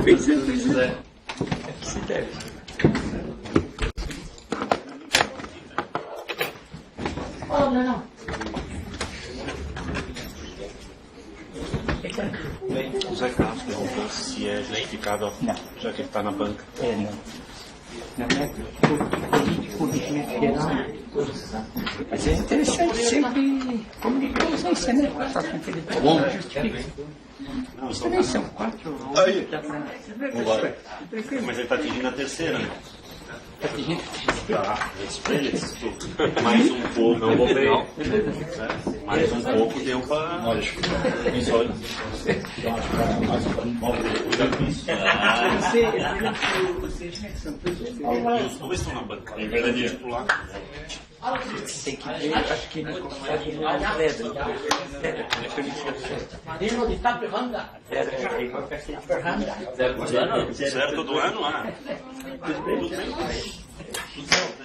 Pois é. É que se deve. Oh, não. O Zé Carlos perguntou se é justificável, já que ele está na banca. Não é político geral. Mas é interessante sempre comunicar os aí, né? Só que aquele bom justifica. Isso também são 4 ou 8 da Agora. Mas ele está atingindo a terceira, né? Mais um pouco. Não vou ver. Mais um pouco deu para. Lógico. Os dois estão na banca. É verdade. Tem que ver, acho que ele consegue mais pedra. Certo do ano,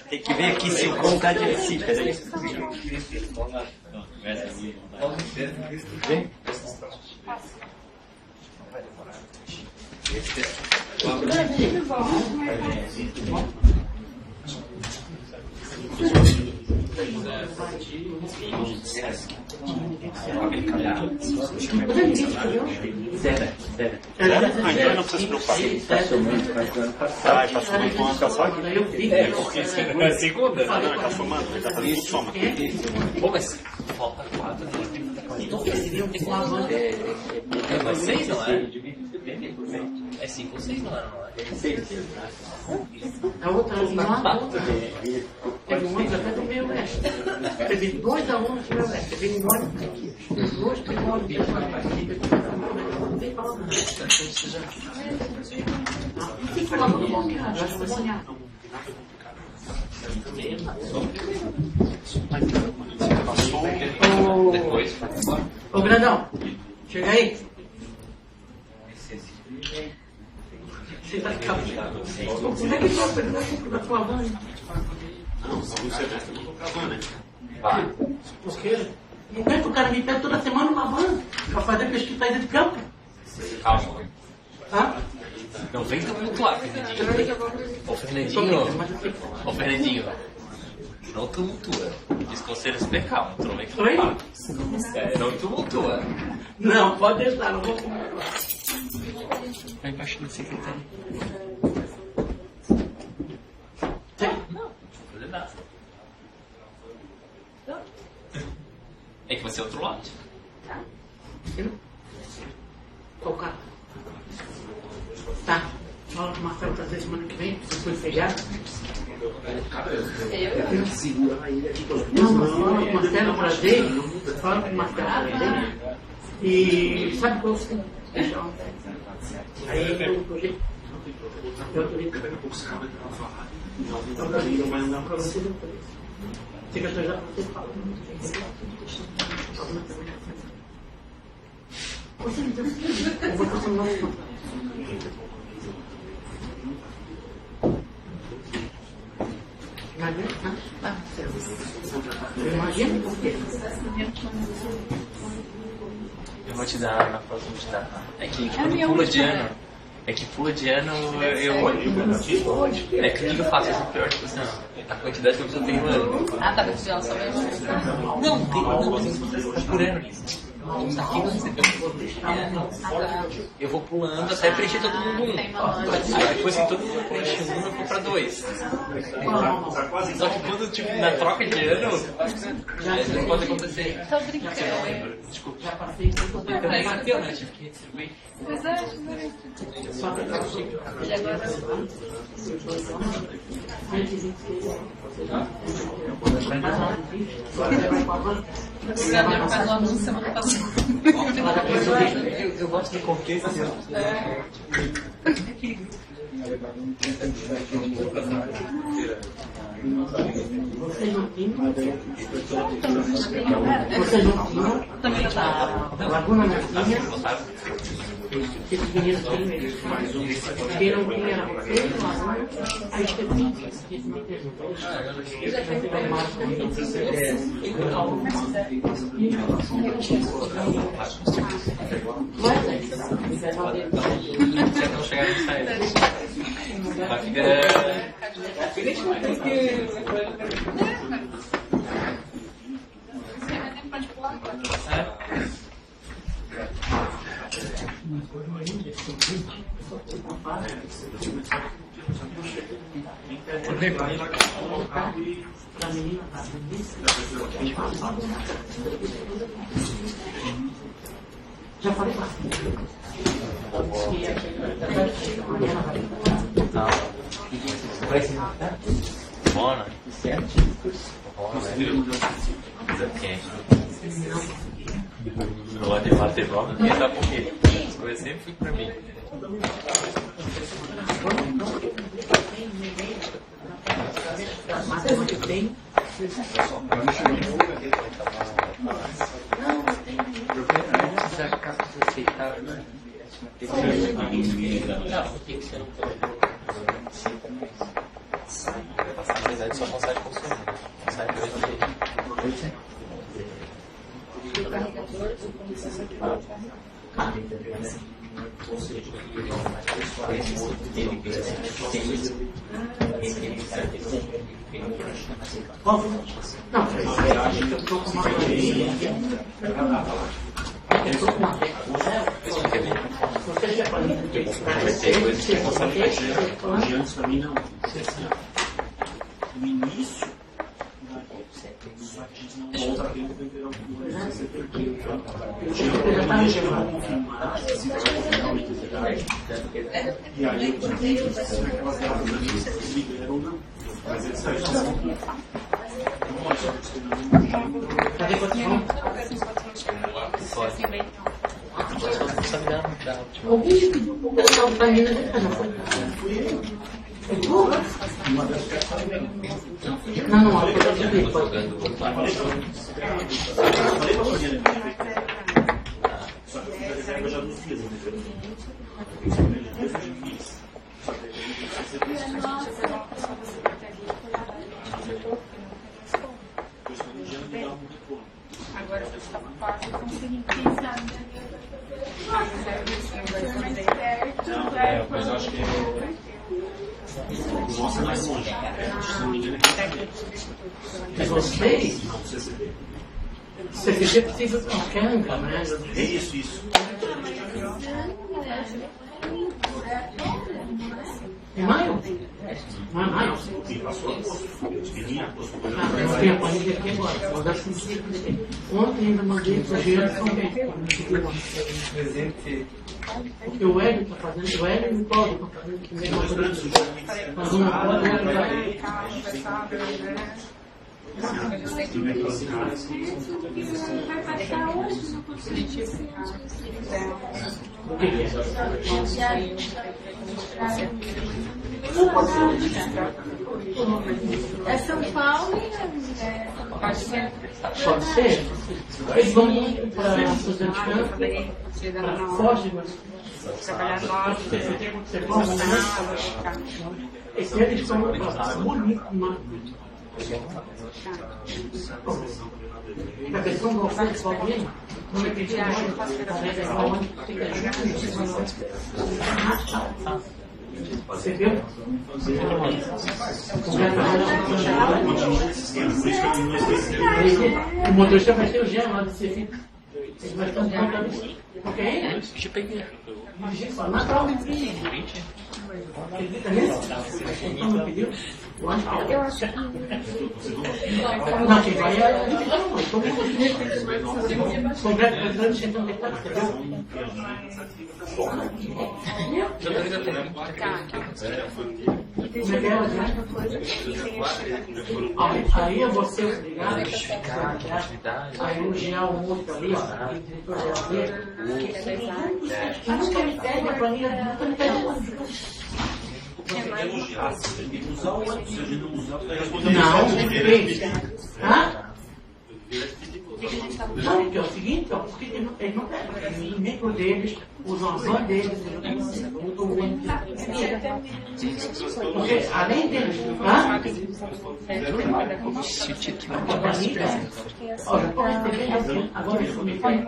Tem que ver aqui se o cão está de Recife, é isso? Vem. Ainda não precisa se preocupar. Passou muito com a caçada. É a segunda? Não, ele está somando, ele está fazendo tudo soma. Pô, mas falta 4. É 6, não é? É 5 ou 6, não é? A outra lá, teve um ano até do meio oeste. Teve 2 alunos do meio oeste. Teve um ano aqui. Os dois teve um ano de não tem palavra. Não tem palavra nomeada. Já foi nomeado. Depois. Ô, Grandão, chega aí. Você vai ficar. Como é que você vai da sua mãe? Não, o semestre não vou casar, né? Por quê? Não é que o cara me pede toda semana uma van para fazer pesquisa aí de campo? Calma. Tá? Não vem tumultuar, Fernandinho. Ô, Fernandinho. Não tumultua. Diz conselho super calmo. Tu não vem tumultuar. Não tumultua. Não, pode deixar, não vou tumultuar. Vai embaixo da secretaria. Não, não fazer nada. É que vai ser outro lote. Qual carro? Tá. Fala com o Marcelo trazer semana que vem, se for feriado. Não, mas fala com o Marcelo trazer. Fala com o Marcelo trazer. E sabe qual você tem? Aí eu tô jeito. Eu tô jeito. Então, eu vou mandar pra você depois. Fica atrasado pra você falar. Você me deu. Eu vou passar um novo. Imagina por quê? Eu vou te dar na próxima, vou te dar. É que quando pula de ano. É que pula de ano eu. É que o que eu faço é pior, tipo assim, a quantidade que eu preciso ter no ano. Ah, tá com só mesmo? Não, tem por ano. Uns aqui não recebeu. Eu vou pulando até preencher todo mundo um. Aí depois que todo mundo preenche um, eu vou pra 2. Só que quando, tipo, na troca de ano, isso pode acontecer. Tô brincando. Desculpa. Já passei por Eu também sabia, né? Tive que distribuir. Mas é, só que eu achei que e agora? Gabriel faz o anúncio semana passada. Eu gosto de contexto. Vocês não tinham? Vocês não tinham? Também tá. Laguna Martinha. Esses meninos têm. Quem não tinha era você, Laguna. Aí Se não chegar no site. Já falei bastante. Vai se matar? Bora. Certo? Não gosto de bater bola, porque sabe por quê? As coisas sempre ficam pra mim. Mas é que tem. Na verdade, só consegue consumir. Consegue ver Não, eu estou com uma bateria. Eu estou com uma você já falou que Tem coisas que você consegue fazer. De antes pra mim não. No início, não volta aquele temperão que você porque eu já deixei pra confirmar se você realmente é verdade. E aí eu tive que fazer aquelas datas se liberam ou não. Mas eles saíram assim. Cadê você? O bicho pediu para colocar o pai dele na não, a coisa de ver. Só que eu fiz a reserva já dos dias, entendeu? Agora eu estou na parte com pensar. Mas eu acho que nossa é mais longe. Se não me engano, Mas vocês? Você precisa de uma canga, né? é isso. Em maio? Não é maio? Eu tenho a planilha aqui agora. Vou dar 5 Ontem ainda mandei para o Gerson porque o Hélio está fazendo, o Hélio e o Paulo estão fazendo a mesma coisa. Mas um pode o que é? É São Paulo pode ser. Pode ser? Eles vão muito para Suzano de Campos, para Foz, Trabalhar nós, você pode, né? Esse ano eles estão bonito, mano. A questão do oferta só mesmo, não é que você viu? O motorista vai ter o gel lá de ser. Ele vai ficar contando. Ok? Deixa eu pegar. Naturalmente. Acredita nisso? Então não pediu? Eu acho que não, quem vai é a gente não, mas todo mundo concreto precisando de 74, entendeu? Aí eu vou ser obrigado a elogiar o outro ali, ó. Mas não quer me pedir a planilha, não quer me pedir. Não, fez. Hã? Não, porque é o seguinte, ó, porque ele não pega. O micro deles, os ozônios deles, porque além deles, Se o título olha, pode entender assim, agora isso me faz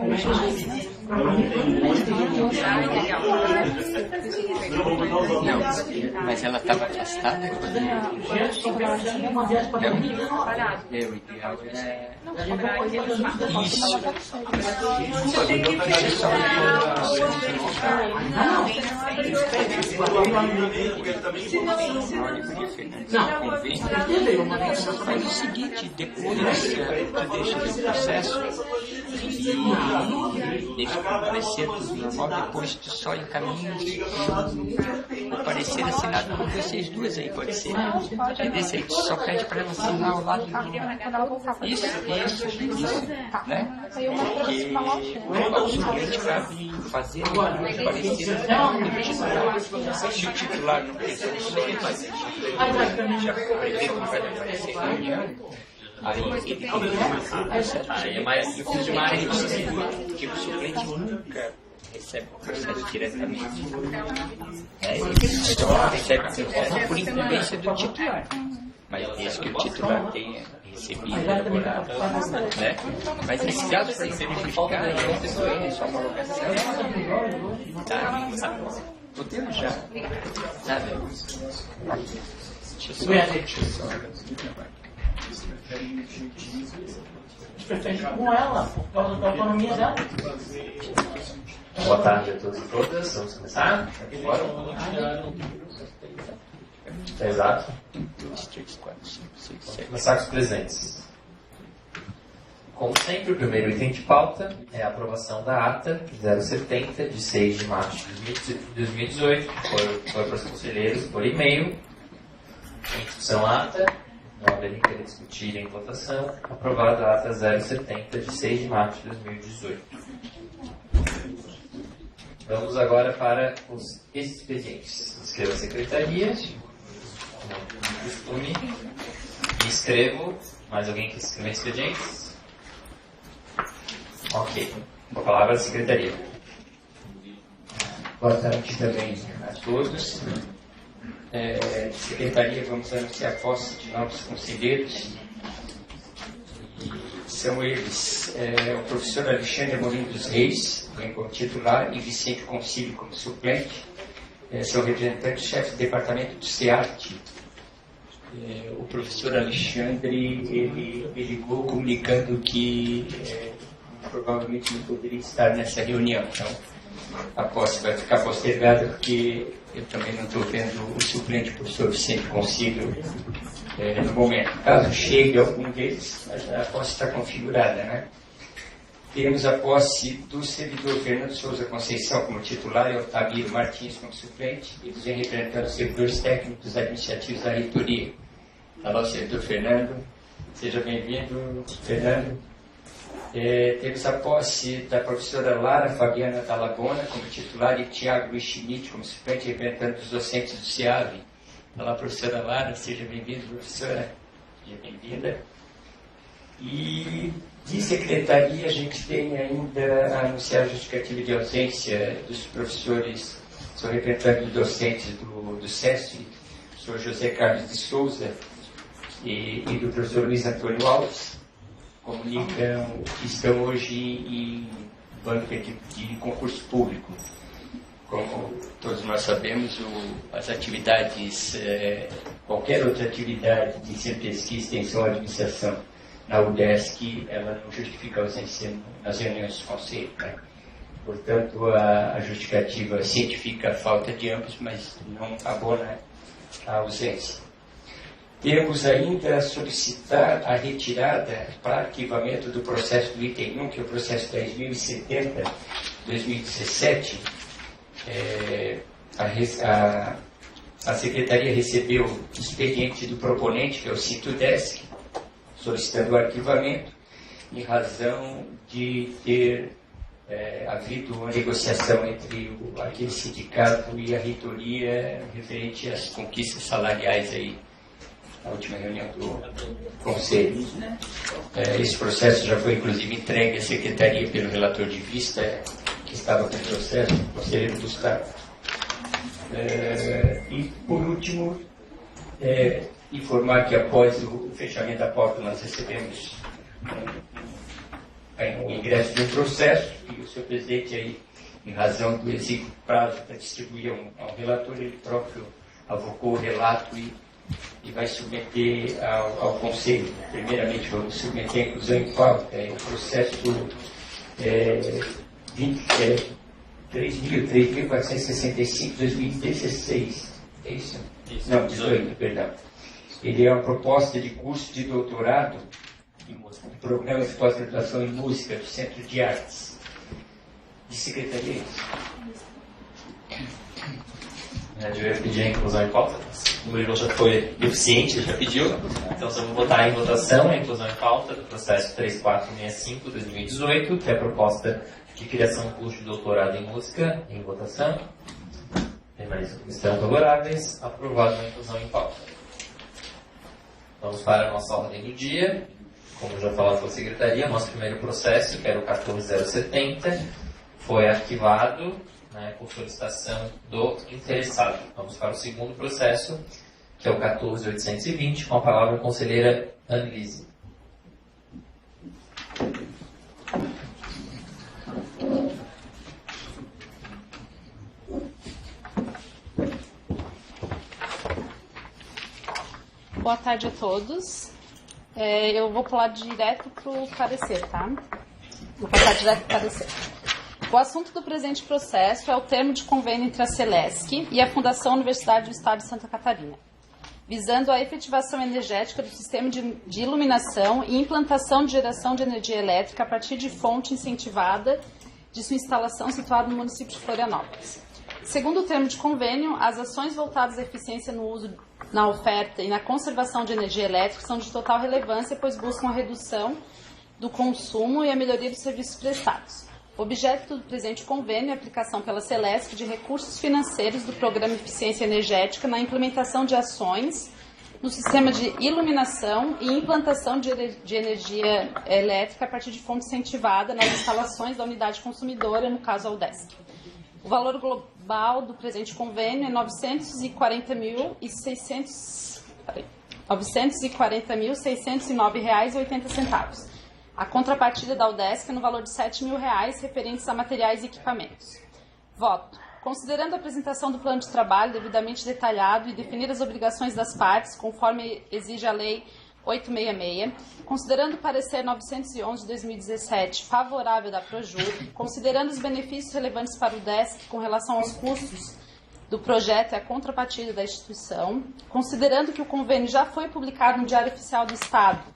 Não, mas ela estava afastada. O ideal é isso. Faz o seguinte, depois tu deixa o processo e deixa o parecer tudo normal, depois tu só encaminha o parecer assinado por vocês duas aí, pode ser? Esse aí tu só pede para ela assinar ao lado do... Isso, né? Porque ao suplente cabe fazer o parecer se o titular não pensa nisso, ele vai deixar. Já aprendeu como vai aparecer em reunião. Aí ele é mais difícil demais, porque o suplente nunca recebe o processo diretamente. Ele só recebe a processo por incumbência do titular. Mas desde que o titular tenha recebido, elaborado, né? Mas nesse caso, para verificar, é só uma locação. Tá? Podemos já. Sabe? Deixa eu só. Com ela, por causa da autonomia dela. Boa tarde a todos e todas. Vamos começar? Bora? Exato. Vamos começar com os presentes. Como sempre, o primeiro item de pauta é a aprovação da ata 070 de 6 de março de 2018, que foi para os conselheiros por e-mail. Em discussão ata, não haverá que discutir em votação. Aprovada a ata 070 de 6 de março de 2018. Vamos agora para os expedientes. Inscreva a secretaria, como costume. Me inscrevo. Mais alguém que escreva expedientes? Ok. Com a palavra da secretaria. Boa tarde também a todos. Secretaria, vamos anunciar a posse de novos conselheiros. São eles o professor Alexandre Amorim dos Reis, como titular, e Vicente Concílio como suplente. São representantes-chefes do departamento do SEART. O professor Alexandre, ele me ligou comunicando que provavelmente não poderia estar nessa reunião. Então, a posse vai ficar postergada porque eu também não estou vendo o suplente professor Vicente Concílio no momento. Caso chegue algum deles, a posse está configurada, né? Temos a posse do servidor Fernando Souza Conceição como titular e Otávio Martins como suplente. Eles vêm representando os servidores técnicos administrativos da reitoria. Olá, servidor Fernando. Seja bem-vindo, Fernando. Temos a posse da professora Lara Fabiana Talabona como titular e Tiago Luiz Schmidt como suplente, representando os docentes do CIAV. Olá, professora Lara, seja bem-vinda, professora. Seja bem-vinda. E de secretaria a gente tem ainda a anunciar a justificativa de ausência dos professores, sou representante dos docentes do SESC, o professor José Carlos de Souza e do professor Luiz Antônio Alves. Comunicam que estão hoje em banca de concurso público. Como todos nós sabemos, as atividades, qualquer outra atividade de ensino, pesquisa, extensão ou administração na UDESC, ela não justifica a ausência nas reuniões do conselho. Né? Portanto, a justificativa cientifica a falta de ambos, mas não abona a ausência. Temos ainda a solicitar a retirada para arquivamento do processo do item 1, que é o processo 10.070-2017. A Secretaria recebeu o expediente do proponente, que é o Citudesc, solicitando o arquivamento, em razão de ter havido uma negociação entre aquele sindicato e a reitoria referente às conquistas salariais aí, na última reunião do Conselho. Esse processo já foi, inclusive, entregue à Secretaria pelo relator de vista, que estava com o processo, o conselheiro Gustavo. E, por último, informar que após o fechamento da porta nós recebemos o ingresso de um processo, e que o senhor presidente aí, em razão do exíguo prazo para distribuir ao relator, ele próprio avocou o relato e vai submeter ao Conselho. Primeiramente, vamos submeter a inclusão em pauta, o processo 3.465/2016. É isso? Não, 18, perdão. Ele é uma proposta de curso de doutorado em programa de pós-graduação em música do Centro de Artes de Secretaria. Eu ia pedir a inclusão em pauta. O Murilo já foi deficiente, já pediu. Então, só vou botar em votação a inclusão em pauta do processo 3465/2018, que é a proposta de criação de curso de doutorado em música, em votação. Permaneçam como estão favoráveis. Aprovado a inclusão em pauta. Vamos para a nossa ordem do dia. Como já falado pela Secretaria, nosso primeiro processo, que era o 14070, foi arquivado, por solicitação do interessado. Vamos para o segundo processo, que é o 14820, com a palavra a conselheira Annelise. Boa tarde a todos. Eu vou pular direto para o parecer, tá? Vou passar direto para o parecer. O assunto do presente processo é o termo de convênio entre a Celesc e a Fundação Universidade do Estado de Santa Catarina, visando a efetivação energética do sistema de iluminação e implantação de geração de energia elétrica a partir de fonte incentivada de sua instalação situada no município de Florianópolis. Segundo o termo de convênio, as ações voltadas à eficiência no uso, na oferta e na conservação de energia elétrica são de total relevância, pois buscam a redução do consumo e a melhoria dos serviços prestados. O objeto do presente convênio é a aplicação pela Celesc de recursos financeiros do Programa Eficiência Energética na implementação de ações no sistema de iluminação e implantação de energia elétrica a partir de fonte incentivada nas instalações da unidade consumidora, no caso a UDESC. O valor global do presente convênio é R$ 940.609,80. A contrapartida da UDESC é no valor de R$ 7.000 referentes a materiais e equipamentos. Voto. Considerando a apresentação do plano de trabalho devidamente detalhado e definir as obrigações das partes, conforme exige a Lei 866, considerando o parecer 911 de 2017 favorável da Projur, considerando os benefícios relevantes para o UDESC com relação aos custos do projeto e a contrapartida da instituição, considerando que o convênio já foi publicado no Diário Oficial do Estado,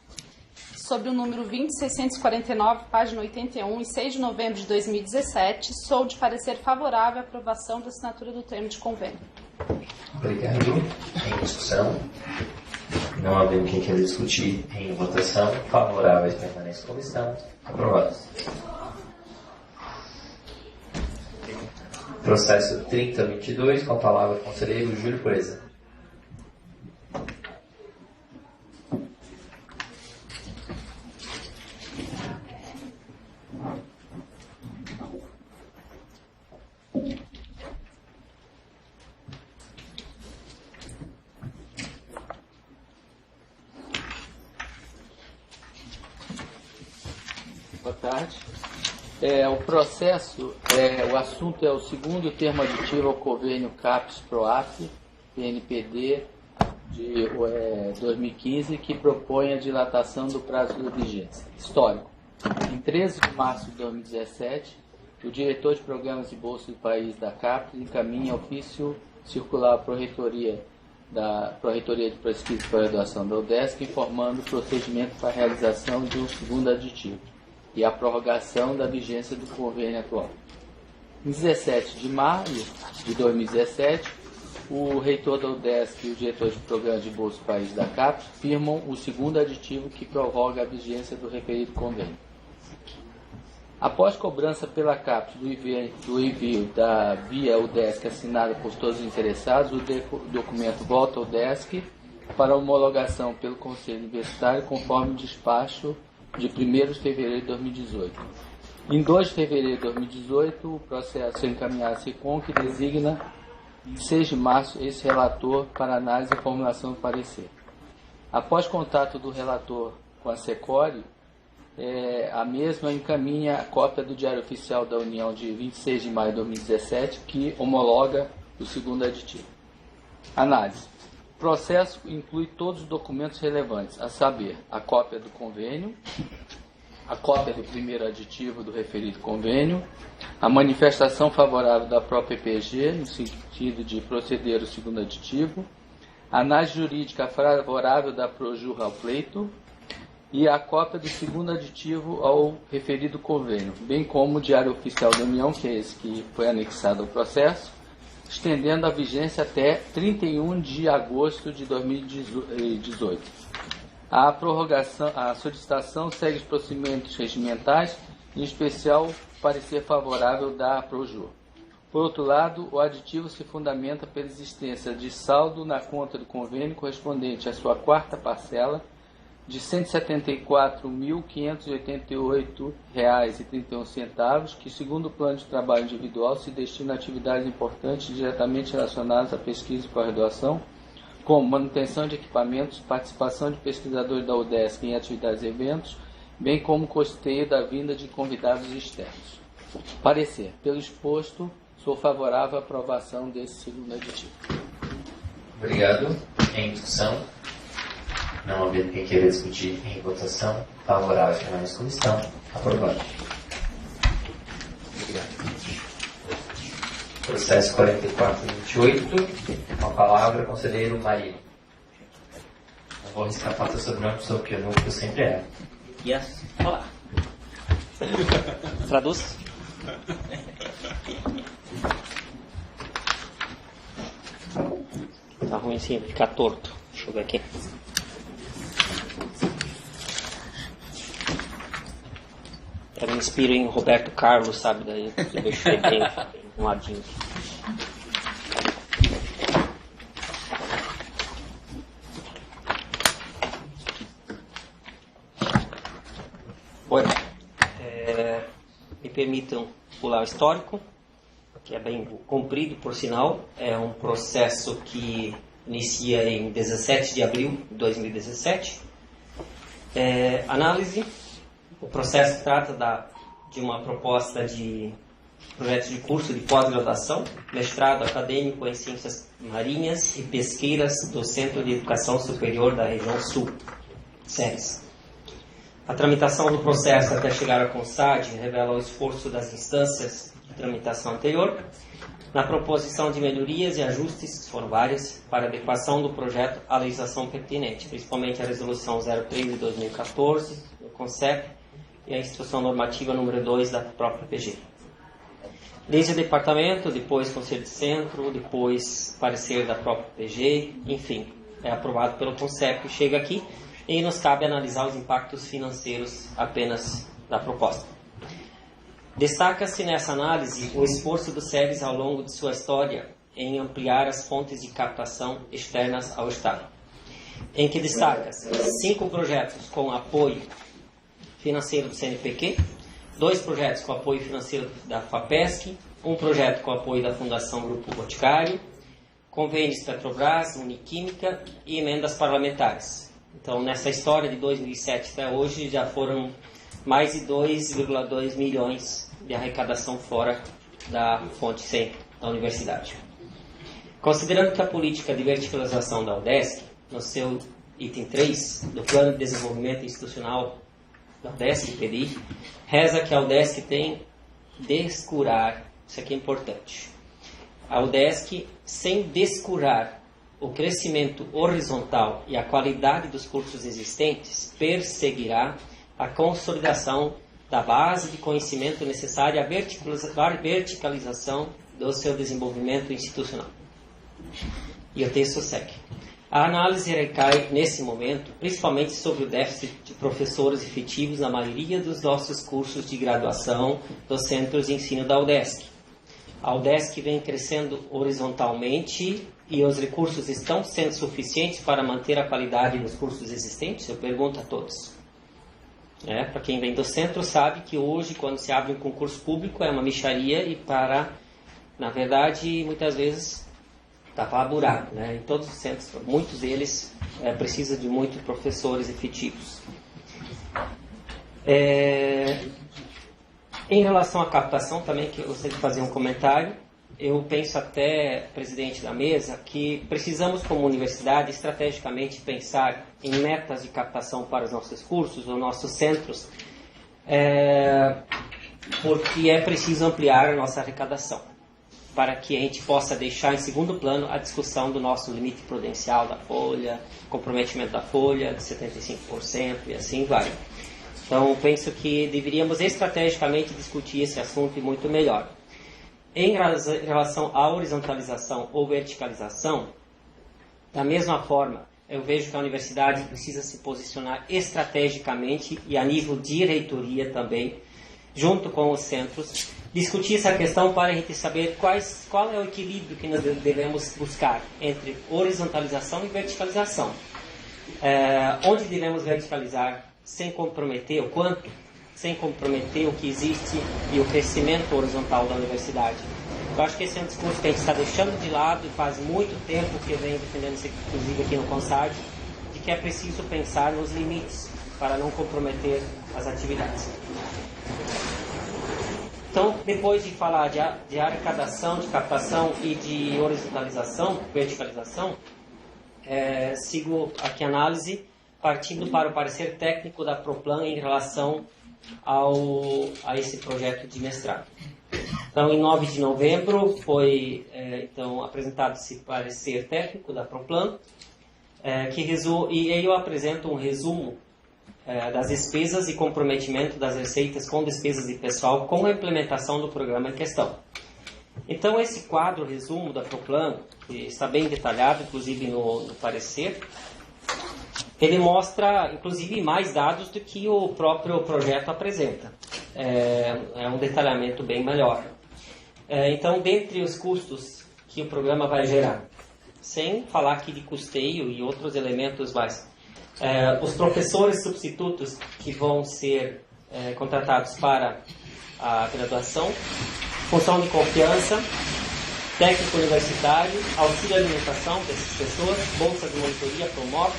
sobre o número 20649, página 81, em 6 de novembro de 2017, sou de parecer favorável à aprovação da assinatura do termo de convênio. Obrigado. Em discussão. Não havendo quem queira discutir em votação, favoráveis permanecem como estão. Aprovados. Processo 3022, com a palavra o conselheiro Júlio Pureza. Boa tarde. O assunto é o segundo termo aditivo ao convênio CAPES-PROAF, PNPD, de 2015, que propõe a dilatação do prazo de vigência. Histórico. Em 13 de março de 2017, o diretor de programas de bolsa do país da CAPES encaminha ofício circular à Pró-Reitoria de Pesquisa e Graduação da UDESC, informando o procedimento para a realização de um segundo aditivo e a prorrogação da vigência do convênio atual. Em 17 de maio de 2017, o reitor da UDESC e o diretor de programa de bolsa do país da CAPES firmam o segundo aditivo que prorroga a vigência do referido convênio. Após cobrança pela CAPES do envio da via UDESC assinada por todos os interessados, o documento volta ao UDESC para homologação pelo Conselho Universitário, conforme o despacho de 1º de fevereiro de 2018. Em 2 de fevereiro de 2018, o processo é encaminhado à SECOM, que designa em 6 de março esse relator para análise e formulação do parecer. Após contato do relator com a SECORE, a mesma encaminha a cópia do Diário Oficial da União de 26 de maio de 2017, que homologa o segundo aditivo. Análise. O processo inclui todos os documentos relevantes, a saber, a cópia do convênio, a cópia do primeiro aditivo do referido convênio, a manifestação favorável da própria EPG, no sentido de proceder ao segundo aditivo, a análise jurídica favorável da Projur ao pleito e a cópia do segundo aditivo ao referido convênio, bem como o Diário Oficial da União, que é esse que foi anexado ao processo, estendendo a vigência até 31 de agosto de 2018. A prorrogação, a solicitação segue os procedimentos regimentais, em especial parecer favorável da Projur. Por outro lado, o aditivo se fundamenta pela existência de saldo na conta do convênio correspondente à sua quarta parcela de R$ 174.588,31, que, segundo o plano de trabalho individual, se destina a atividades importantes diretamente relacionadas à pesquisa e pós-graduação, como manutenção de equipamentos, participação de pesquisadores da UDESC em atividades e eventos, bem como custeio da vinda de convidados externos. Parecer. Pelo exposto, sou favorável à aprovação desse segundo aditivo. Obrigado. Em discussão? Não havendo quem queira discutir, em votação, favorável à chamada comissão. Aprovado. Obrigado. Processo 4428, com a palavra, conselheiro Maria. Não vou arriscar a pauta sobre o nome, porque eu sempre erro. Yes. Olá. Traduz. Tá ruim sim, ficar torto. Deixa eu ver aqui. Eu me inspiro em Roberto Carlos, sabe? Daí eu deixei bem um ladinho. Bueno, me permitam pular o histórico, que é bem comprido, por sinal. É um processo que inicia em 17 de abril de 2017. Análise. O processo trata de uma proposta de projeto de curso de pós-graduação, mestrado acadêmico em Ciências Marinhas e Pesqueiras do Centro de Educação Superior da Região Sul, CERES. A tramitação do processo até chegar à CONSAD revela o esforço das instâncias de tramitação anterior na proposição de melhorias e ajustes, que foram várias, para adequação do projeto à legislação pertinente, principalmente a Resolução 03 de 2014, do CONCEP, e a Instrução Normativa número 2 da própria PG. Desde o departamento, depois Conselho de Centro, depois parecer da própria PG, enfim, é aprovado pelo CONCEP, chega aqui e nos cabe analisar os impactos financeiros apenas da proposta. Destaca-se nessa análise o esforço do CERES ao longo de sua história em ampliar as fontes de captação externas ao Estado, em que destaca-se 5 projetos com apoio financeiro do CNPq, 2 projetos com apoio financeiro da FAPESC, 1 projeto com apoio da Fundação Grupo Boticário, convênios Petrobras, Uniquímica e emendas parlamentares. Então, nessa história de 2007 até hoje, já foram mais de 2,2 milhões de arrecadação fora da fonte centro da universidade. Considerando que a política de verticalização da UDESC, no seu item 3 do Plano de Desenvolvimento Institucional da UDESC, PDI, reza que a UDESC tem descurar, isso aqui é importante, a UDESC, sem descurar o crescimento horizontal e a qualidade dos cursos existentes, perseguirá a consolidação da base de conhecimento necessária à verticalização do seu desenvolvimento institucional. E o texto segue. A análise recai, nesse momento, principalmente sobre o déficit de professores efetivos na maioria dos nossos cursos de graduação dos centros de ensino da UDESC. A UDESC vem crescendo horizontalmente e os recursos estão sendo suficientes para manter a qualidade dos cursos existentes? Eu pergunto a todos. Para quem vem do centro sabe que hoje, quando se abre um concurso público, é uma mixaria e na verdade, muitas vezes tapar buraco, Em todos os centros, muitos deles precisam de muitos professores efetivos. Em relação à captação, também que eu gostaria de fazer um comentário. Eu penso até, presidente da mesa, que precisamos, como universidade, estrategicamente pensar em metas de captação para os nossos cursos, os nossos centros, porque é preciso ampliar a nossa arrecadação, para que a gente possa deixar em segundo plano a discussão do nosso limite prudencial da folha, comprometimento da folha de 75% e assim vai. Então, penso que deveríamos estrategicamente discutir esse assunto e muito melhor. Em relação à horizontalização ou verticalização, da mesma forma, eu vejo que a universidade precisa se posicionar estrategicamente e a nível de reitoria também, junto com os centros, discutir essa questão para a gente saber qual é o equilíbrio que nós devemos buscar entre horizontalização e verticalização. Onde devemos verticalizar sem comprometer o quanto, sem comprometer o que existe e o crescimento horizontal da universidade. Eu acho que esse é um discurso que a gente está deixando de lado e faz muito tempo que eu venho defendendo isso, inclusive aqui no CONSAD, de que é preciso pensar nos limites para não comprometer as atividades. Então, depois de falar de arrecadação, de captação e de horizontalização, verticalização, sigo aqui a análise partindo para o parecer técnico da Proplan em relação a esse projeto de mestrado. Então, em 9 de novembro, foi então, apresentado esse parecer técnico da Proplan, e aí eu apresento um resumo das despesas e comprometimento das receitas com despesas de pessoal com a implementação do programa em questão. Então, esse quadro, resumo da Proplan, que está bem detalhado, inclusive no parecer, ele mostra, inclusive, mais dados do que o próprio projeto apresenta. É um detalhamento bem melhor. Então, dentre os custos que o programa vai gerar, sem falar aqui de custeio e outros elementos mais, os professores substitutos que vão ser contratados para a graduação, função de confiança, técnico universitário, auxílio alimentação dessas pessoas, bolsa de monitoria, PROMOP,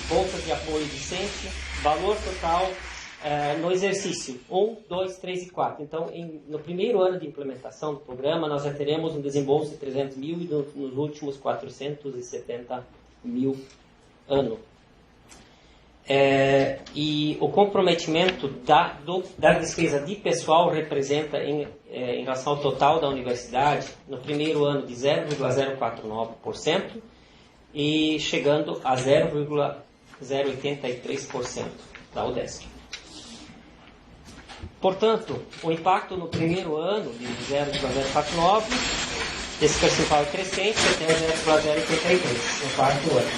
bolsas de apoio discente, valor total no exercício 1, 2, 3 e 4. Então, no primeiro ano de implementação do programa, nós já teremos um desembolso de 300 mil e nos últimos 470 mil ano. E o comprometimento da despesa de pessoal representa, em relação ao total da universidade, no primeiro ano de 0,049% e chegando a 0,083% da UDESC. Portanto, o impacto no primeiro ano de 0,049, esse percentual é crescente até 0,083 no quarto ano.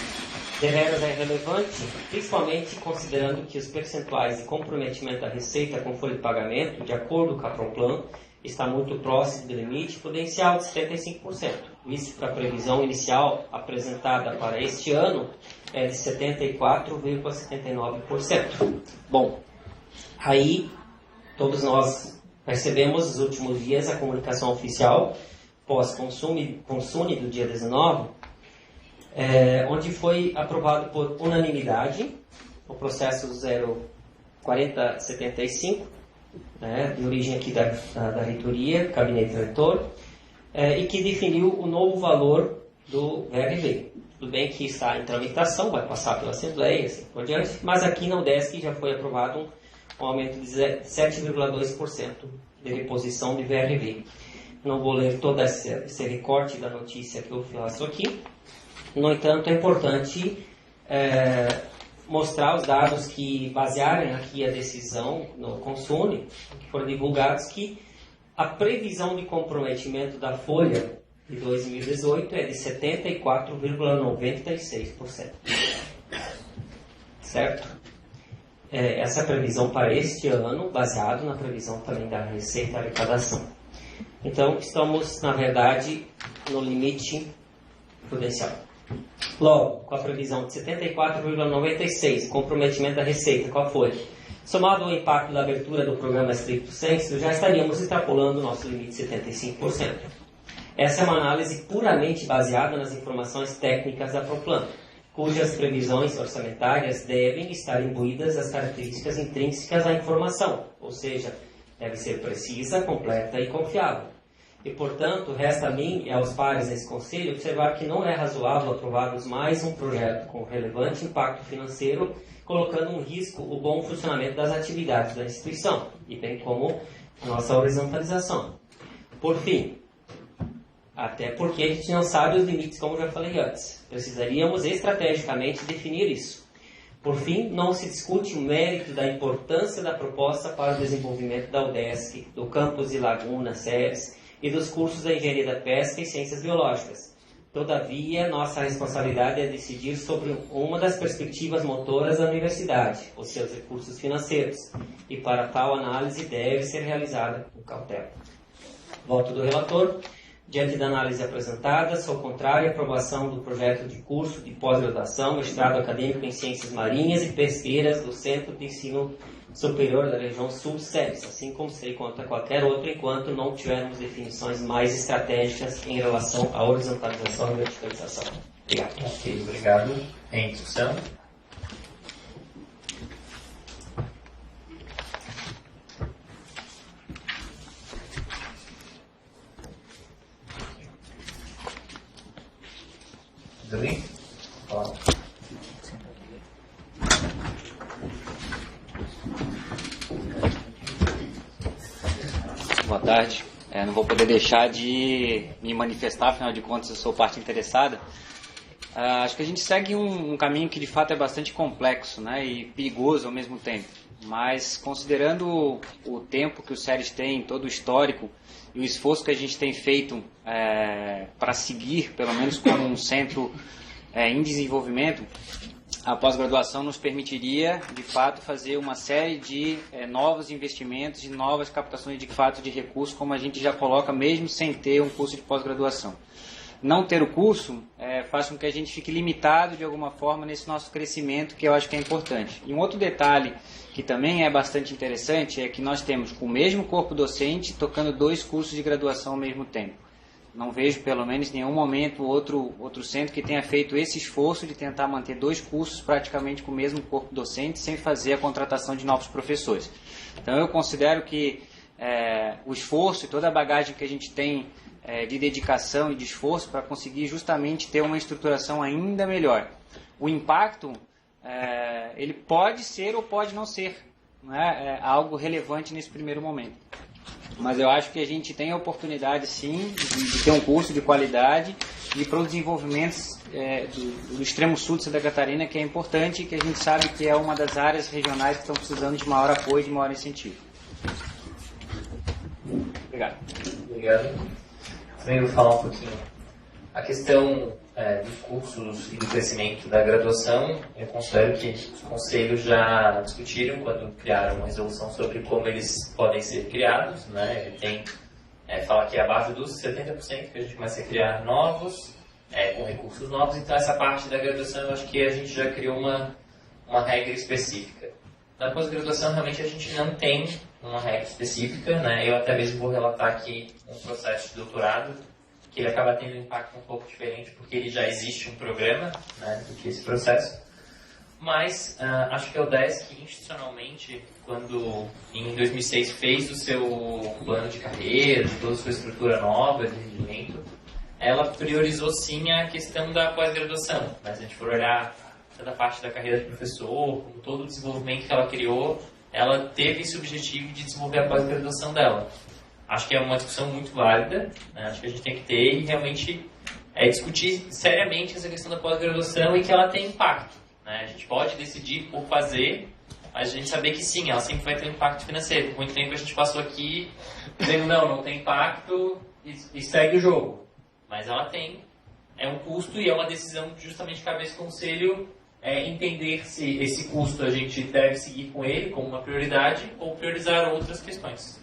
Deveras é relevante, principalmente considerando que os percentuais de comprometimento da receita com folha de pagamento, de acordo com a Proplan, está muito próximo do limite prudencial de 75%. Isso para a previsão inicial apresentada para este ano é de 74,79%. Bom, aí todos nós recebemos nos últimos dias a comunicação oficial pós-consune do dia 19, onde foi aprovado por unanimidade o processo 04075, de origem aqui da reitoria, gabinete reitor, e que definiu o novo valor do VRV. Tudo bem que está em tramitação, vai passar pela Assembleia e assim por diante, mas aqui na UDESC já foi aprovado um aumento de 7,2% de reposição de VRV. Não vou ler todo esse recorte da notícia que eu faço aqui. No entanto, é importante mostrar os dados que basearem aqui a decisão no Consune, que foram divulgados, que a previsão de comprometimento da folha de 2018 é de 74,96%. Certo? Essa previsão para este ano, baseado na previsão também da receita e arrecadação. Então, estamos, na verdade, no limite prudencial. Logo, com a previsão de 74,96%, comprometimento da receita com a folha, somado ao impacto da abertura do programa Stricto Sensu, já estaríamos extrapolando o nosso limite de 75%. Essa é uma análise puramente baseada nas informações técnicas da Proplan, cujas previsões orçamentárias devem estar imbuídas das características intrínsecas à informação, ou seja, deve ser precisa, completa e confiável. E, portanto, resta a mim e aos pares desse Conselho observar que não é razoável aprovarmos mais um projeto com relevante impacto financeiro, colocando em risco o bom funcionamento das atividades da instituição, e bem como a nossa horizontalização. Por fim, até porque a gente não sabe os limites, como já falei antes, precisaríamos estrategicamente definir isso. Por fim, não se discute o mérito da importância da proposta para o desenvolvimento da UDESC, do campus de Laguna, Ceres, e dos cursos da Engenharia da Pesca e Ciências Biológicas. Todavia, nossa responsabilidade é decidir sobre uma das perspectivas motoras da universidade, os seus recursos financeiros, e para tal análise deve ser realizada com cautela. Voto do relator. Diante da análise apresentada, sou contrário à aprovação do projeto de curso de pós-graduação, mestrado acadêmico em Ciências Marinhas e Pesqueiras do Centro de Ensino Superior da Região Sul Ceres, assim como serei contra qualquer outro, enquanto não tivermos definições mais estratégicas em relação à horizontalização e verticalização. Obrigado. Ok, obrigado. Em discussão? Tudo bem? Fala. Boa tarde. Não vou poder deixar de me manifestar, afinal de contas eu sou parte interessada. Acho que a gente segue um caminho que de fato é bastante complexo, né, e perigoso ao mesmo tempo. Mas considerando o tempo que o Ceres tem, todo o histórico e o esforço que a gente tem feito para seguir, pelo menos como um centro em desenvolvimento, a pós-graduação nos permitiria, de fato, fazer uma série de novos investimentos e novas captações de fato de recursos, como a gente já coloca mesmo sem ter um curso de pós-graduação. Não ter o curso faz com que a gente fique limitado de alguma forma nesse nosso crescimento, que eu acho que é importante. E um outro detalhe que também é bastante interessante é que nós temos com o mesmo corpo docente tocando 2 cursos de graduação ao mesmo tempo. Não vejo, pelo menos, em nenhum momento outro centro que tenha feito esse esforço de tentar manter 2 cursos praticamente com o mesmo corpo docente sem fazer a contratação de novos professores. Então, eu considero que o esforço e toda a bagagem que a gente tem de dedicação e de esforço para conseguir justamente ter uma estruturação ainda melhor. O impacto, ele pode ser ou pode não ser, né, algo relevante nesse primeiro momento. Mas eu acho que a gente tem a oportunidade, sim, de ter um curso de qualidade e para os desenvolvimentos do extremo sul de Santa Catarina, que é importante e que a gente sabe que é uma das áreas regionais que estão precisando de maior apoio e de maior incentivo. Obrigado. Obrigado. Também vou falar um pouquinho. A questão dos cursos e do crescimento da graduação, eu considero que os conselhos já discutiram quando criaram uma resolução sobre como eles podem ser criados, né? Ele tem, fala que é a base dos 70% que a gente começa a criar novos, com recursos novos, então essa parte da graduação eu acho que a gente já criou uma regra específica. Na pós-graduação realmente a gente não tem uma regra específica, né? Eu até mesmo vou relatar aqui um processo de doutorado, que ele acaba tendo um impacto um pouco diferente, porque ele já existe um programa, né, do que esse processo. Mas acho que a UDESC, institucionalmente, quando em 2006 fez o seu plano de carreira, de toda a sua estrutura nova de rendimento, ela priorizou sim a questão da pós-graduação. Mas se a gente for olhar toda a parte da carreira de professor, com todo o desenvolvimento que ela criou, ela teve esse objetivo de desenvolver a pós-graduação dela. Acho que é uma discussão muito válida, né? Acho que a gente tem que ter e realmente discutir seriamente essa questão da pós-graduação e que ela tem impacto, né? A gente pode decidir por fazer, mas a gente saber que sim, ela sempre vai ter um impacto financeiro. Por muito tempo a gente passou aqui dizendo não tem impacto e segue o jogo. Mas ela tem, é um custo e é uma decisão que justamente cabe a esse conselho entender se esse custo a gente deve seguir com ele como uma prioridade ou priorizar outras questões.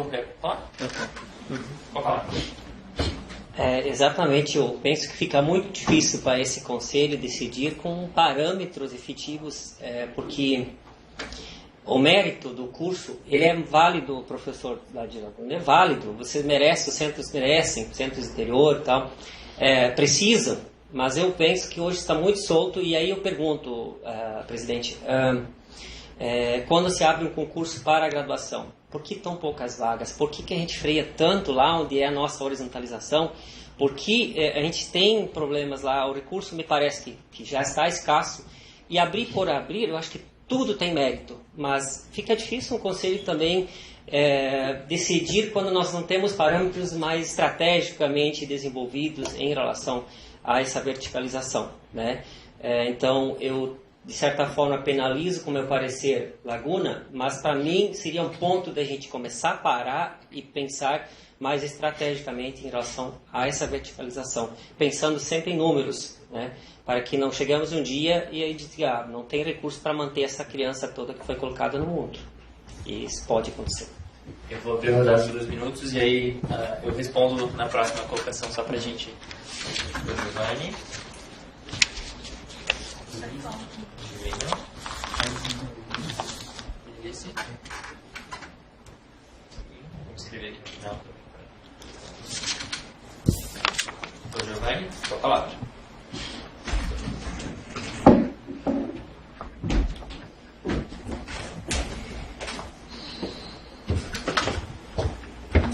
Quer falar? Pode falar. Exatamente, eu penso que fica muito difícil para esse conselho decidir com parâmetros efetivos, porque o mérito do curso, ele é válido, professor Ladila, ele é válido, você merece, os centros merecem, centros interior e tal, precisam, Mas eu penso que hoje está muito solto, e aí eu pergunto, presidente, quando se abre um concurso para a graduação, por que tão poucas vagas? Por que a gente freia tanto lá onde é a nossa horizontalização? Por que a gente tem problemas lá? O recurso me parece que já está escasso, e abrir por abrir, eu acho que tudo tem mérito, mas fica difícil um conselho também decidir quando nós não temos parâmetros mais estrategicamente desenvolvidos em relação a essa verticalização, né? Então, eu, de certa forma, penalizo, com o meu parecer, Laguna, mas para mim seria um ponto da gente começar a parar e pensar mais estrategicamente em relação a essa verticalização, pensando sempre em números, né? Para que não chegamos um dia e aí diga, não tem recurso para manter essa criança toda que foi colocada no mundo. E isso pode acontecer. Eu vou abrir rodar os 2 minutos e aí eu respondo na próxima colocação, só pra gente. O Giovanni. Esse. Vamos escrever aqui no final. O Giovanni, sua palavra.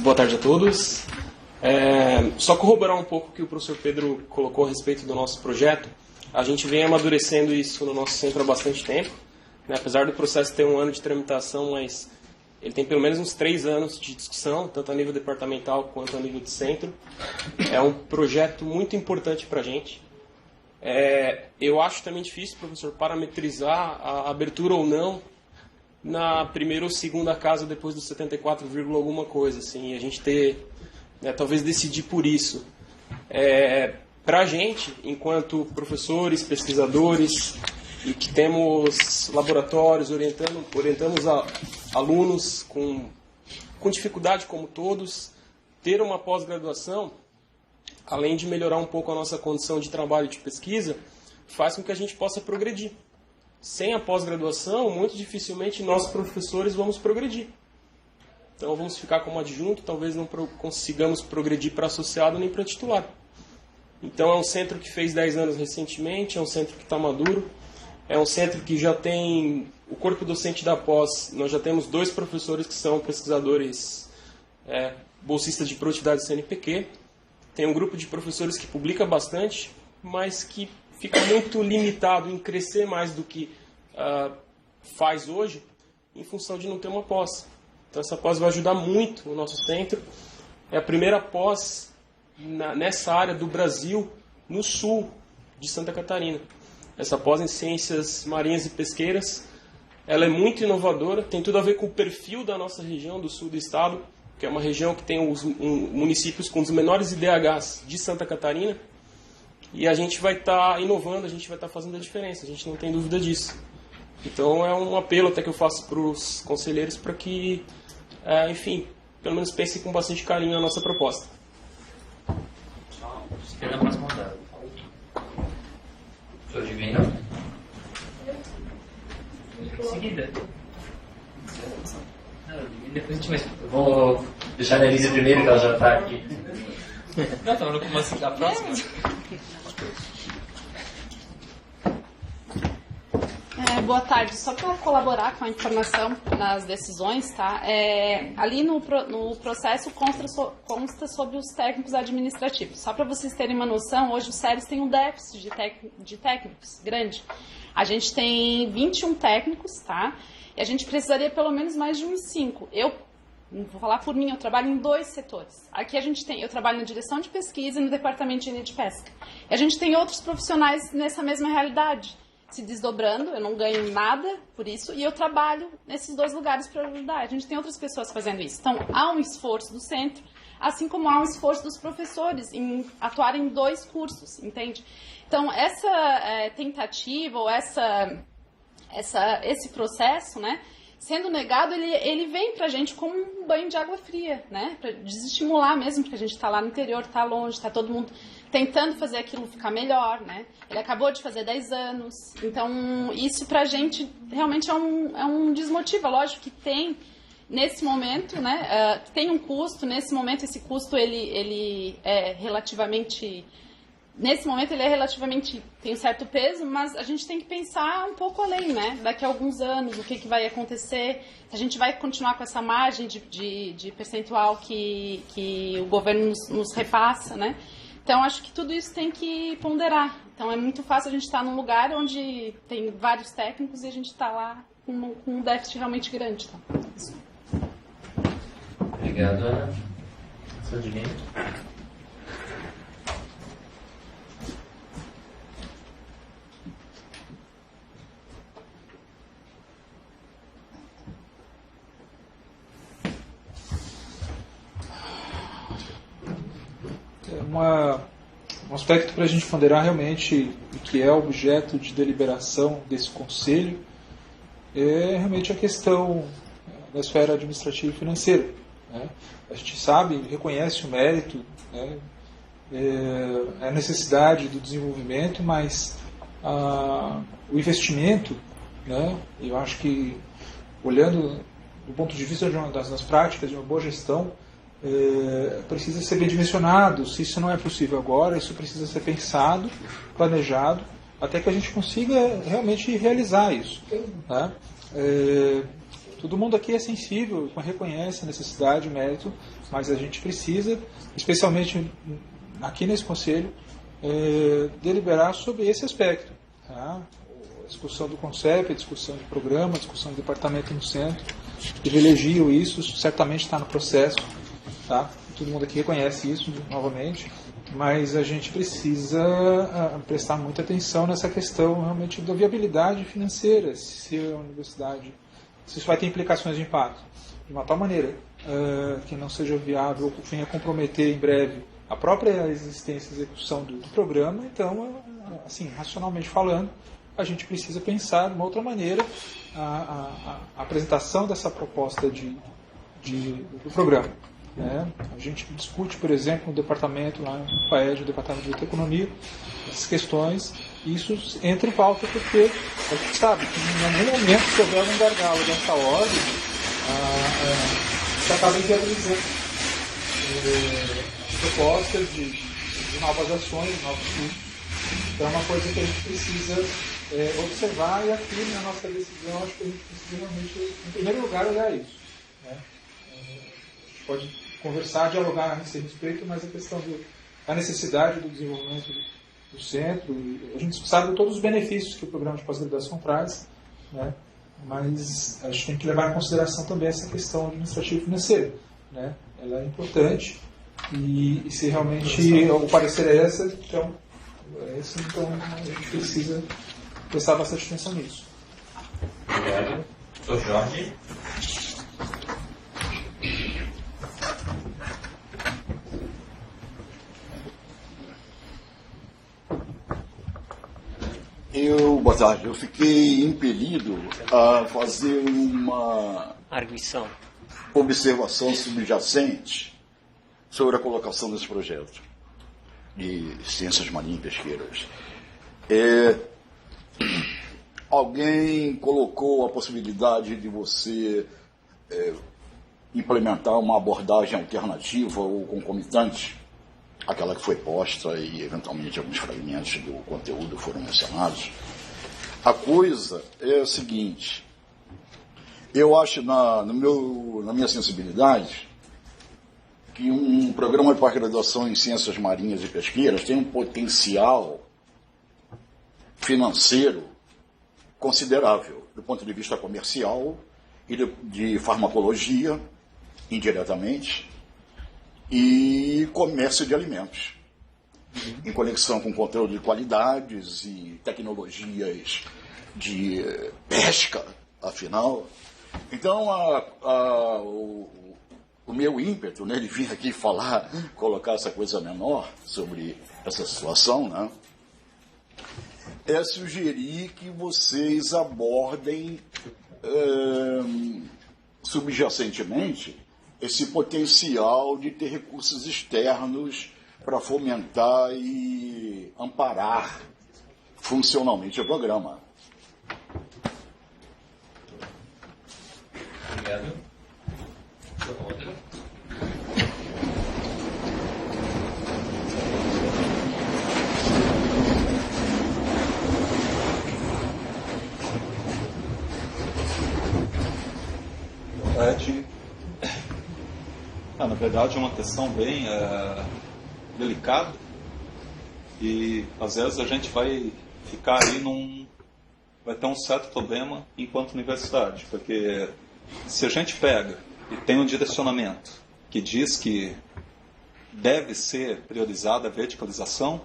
Boa tarde a todos. Só corroborar um pouco o que o professor Pedro colocou a respeito do nosso projeto. A gente vem amadurecendo isso no nosso centro há bastante tempo, né? Apesar do processo ter 1 ano de tramitação, mas ele tem pelo menos uns 3 anos de discussão, tanto a nível departamental quanto a nível de centro. É um projeto muito importante para a gente. Eu acho também difícil, professor, parametrizar a abertura ou não na primeira ou segunda casa depois dos 74, alguma coisa, assim, a gente ter, né, talvez decidir por isso. Para a gente, enquanto professores, pesquisadores, e que temos laboratórios, orientamos alunos com dificuldade como todos, ter uma pós-graduação, além de melhorar um pouco a nossa condição de trabalho e de pesquisa, faz com que a gente possa progredir. Sem a pós-graduação, muito dificilmente nós, professores, vamos progredir. Então, vamos ficar como adjunto, talvez não consigamos progredir para associado nem para titular. Então, é um centro que fez 10 anos recentemente, é um centro que está maduro, é um centro que já tem o corpo docente da pós. Nós já temos 2 professores que são pesquisadores bolsistas de produtividade do CNPq. Tem um grupo de professores que publica bastante, mas que fica muito limitado em crescer mais do que faz hoje, em função de não ter uma pós. Então essa pós vai ajudar muito o nosso centro. É a primeira pós nessa área do Brasil, no sul de Santa Catarina. Essa pós em ciências marinhas e pesqueiras, ela é muito inovadora, tem tudo a ver com o perfil da nossa região, do sul do estado, que é uma região que tem os municípios com os menores IDHs de Santa Catarina. E a gente vai estar inovando, a gente vai estar fazendo a diferença, a gente não tem dúvida disso. Então é um apelo até que eu faço para os conselheiros para que, enfim, pelo menos pensem com bastante carinho na nossa proposta. Esquerda mais montada. Senhor Divino. Em seguida. Depois a gente vai. Vou deixar a Elisa primeiro, que ela já está aqui. Não, estava no começo da próxima. Boa tarde. Só para colaborar com a informação nas decisões, tá? Ali no processo consta sobre os técnicos administrativos. Só para vocês terem uma noção, hoje o SERES tem um déficit de técnicos grande. A gente tem 21 técnicos, tá? E a gente precisaria pelo menos mais de uns 5. Vou falar por mim, eu trabalho em 2 setores. Aqui eu trabalho na direção de pesquisa e no departamento de engenharia de pesca. E a gente tem outros profissionais nessa mesma realidade, se desdobrando, eu não ganho nada por isso, e eu trabalho nesses 2 lugares para ajudar. A gente tem outras pessoas fazendo isso. Então, há um esforço do centro, assim como há um esforço dos professores em atuar em 2 cursos, entende? Então, essa tentativa ou esse processo, né, sendo negado, ele vem para a gente como um banho de água fria, né, para desestimular mesmo, porque a gente está lá no interior, está longe, está todo mundo tentando fazer aquilo ficar melhor, né? Ele acabou de fazer 10 anos, então isso pra gente realmente é um desmotiva. Lógico que tem, nesse momento, né, tem um custo, nesse momento esse custo ele é relativamente nesse momento ele é relativamente, tem um certo peso, mas a gente tem que pensar um pouco além, né? Daqui a alguns anos, o que vai acontecer, a gente vai continuar com essa margem de percentual que o governo nos repassa, né? Então, acho que tudo isso tem que ponderar. Então, é muito fácil a gente estar num lugar onde tem vários técnicos e a gente está lá com um déficit realmente grande. Tá? Obrigado, Ana. Seu Divino. Um aspecto para a gente ponderar realmente o que é objeto de deliberação desse conselho é realmente a questão da esfera administrativa e financeira. Né? A gente sabe, reconhece o mérito, né? A necessidade do desenvolvimento, mas o investimento, né? Eu acho que, olhando do ponto de vista das práticas de uma boa gestão, precisa ser bem dimensionado. Se isso não é possível agora, isso precisa ser pensado, planejado, até que a gente consiga realmente realizar isso. Tá? Todo mundo aqui é sensível, reconhece a necessidade, o mérito, mas a gente precisa, especialmente aqui nesse conselho, deliberar sobre esse aspecto. Tá? A discussão do CONCEP, a discussão de programa, a discussão do departamento no centro, privilegiam isso, certamente está no processo. Tá? Todo mundo aqui reconhece isso novamente, mas a gente precisa prestar muita atenção nessa questão realmente da viabilidade financeira, se a universidade, se isso vai ter implicações de impacto, de uma tal maneira que não seja viável ou venha comprometer em breve a própria existência e execução do programa. Então, assim, racionalmente falando, a gente precisa pensar de uma outra maneira a apresentação dessa proposta do programa. A gente discute, por exemplo, no departamento, lá no PAED, o Departamento de Economia, essas questões, e isso entra em pauta porque a gente sabe que em algum momento, se houver um gargalo dessa ordem, você acaba inviabilizando propostas de novas ações, de novos custos. Então é uma coisa que a gente precisa observar, e aqui na nossa decisão acho que a gente precisa realmente, em primeiro lugar, olhar isso. Né? A gente pode conversar, dialogar a esse respeito, mas a questão da necessidade do desenvolvimento do centro, a gente sabe de todos os benefícios que o programa de pós-graduação traz, né? Mas a gente tem que levar em consideração também essa questão administrativa e financeira. Né? Ela é importante, e se realmente o parecer é esse, então a gente precisa prestar bastante atenção nisso. Obrigado. Sou Jorge. Boa tarde. Eu fiquei impelido a fazer uma arguição, observação subjacente sobre a colocação desse projeto de ciências marinhas e pesqueiras. Alguém colocou a possibilidade de você implementar uma abordagem alternativa ou concomitante, aquela que foi posta e, eventualmente, alguns fragmentos do conteúdo foram mencionados. A coisa é a seguinte: eu acho, na minha sensibilidade, que um programa de pós-graduação em ciências marinhas e pesqueiras tem um potencial financeiro considerável, do ponto de vista comercial e de farmacologia, indiretamente, e comércio de alimentos, em conexão com controle de qualidades e tecnologias de pesca, afinal. Então, o meu ímpeto, né, de vir aqui falar, colocar essa coisa menor sobre essa situação, né, é sugerir que vocês abordem subjacentemente esse potencial de ter recursos externos para fomentar e amparar funcionalmente o programa. Obrigado. verdade, é uma questão bem delicada e, às vezes, a gente vai ficar aí vai ter um certo problema enquanto universidade, porque se a gente pega e tem um direcionamento que diz que deve ser priorizada a verticalização,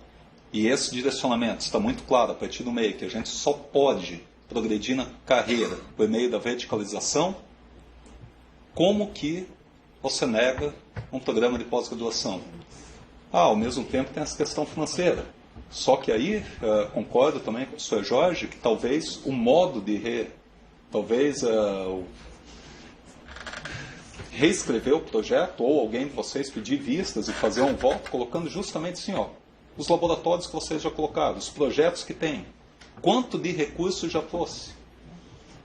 e esse direcionamento está muito claro a partir do meio, que a gente só pode progredir na carreira por meio da verticalização, como que você nega um programa de pós-graduação? Ao mesmo tempo tem essa questão financeira. Só que aí, concordo também com o Sr. Jorge, que talvez o modo de reescrever o projeto, ou alguém de vocês pedir vistas e fazer um voto, colocando justamente assim, os laboratórios que vocês já colocaram, os projetos que tem, quanto de recurso já trouxe,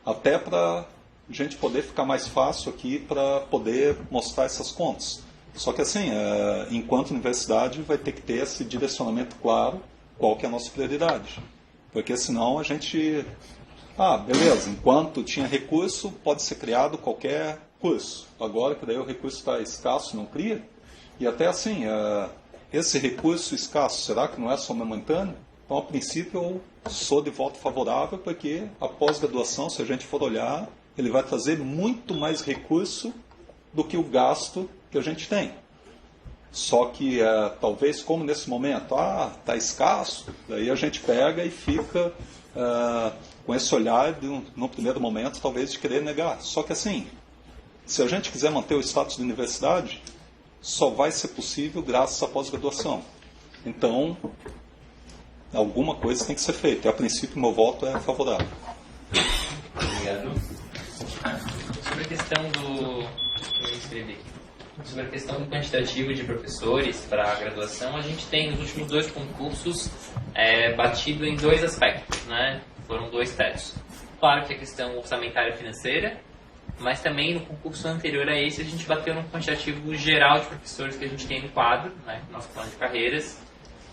até para a gente poder ficar mais fácil aqui para poder mostrar essas contas. Só que assim, enquanto universidade vai ter que ter esse direcionamento claro, qual que é a nossa prioridade. Porque senão a gente, beleza, enquanto tinha recurso, pode ser criado qualquer curso. Agora que daí o recurso está escasso, não cria. E até assim, esse recurso escasso, será que não é só momentâneo? Então, a princípio, eu sou de voto favorável, porque a pós-graduação, se a gente for olhar, ele vai trazer muito mais recurso do que o gasto que a gente tem. Só que, talvez, como nesse momento, está escasso, daí a gente pega e fica com esse olhar, no primeiro momento, talvez, de querer negar. Só que, assim, se a gente quiser manter o status de universidade, só vai ser possível graças à pós-graduação. Então, alguma coisa tem que ser feita. E, a princípio, meu voto é favorável. Obrigado. Sobre a questão sobre a questão do quantitativo de professores para a graduação, a gente tem nos últimos 2 concursos batido em 2 aspectos, né? Foram 2 tetos. Claro que a questão orçamentária financeira, mas também no concurso anterior a esse a gente bateu no quantitativo geral de professores que a gente tem no quadro, né? Nosso plano de carreiras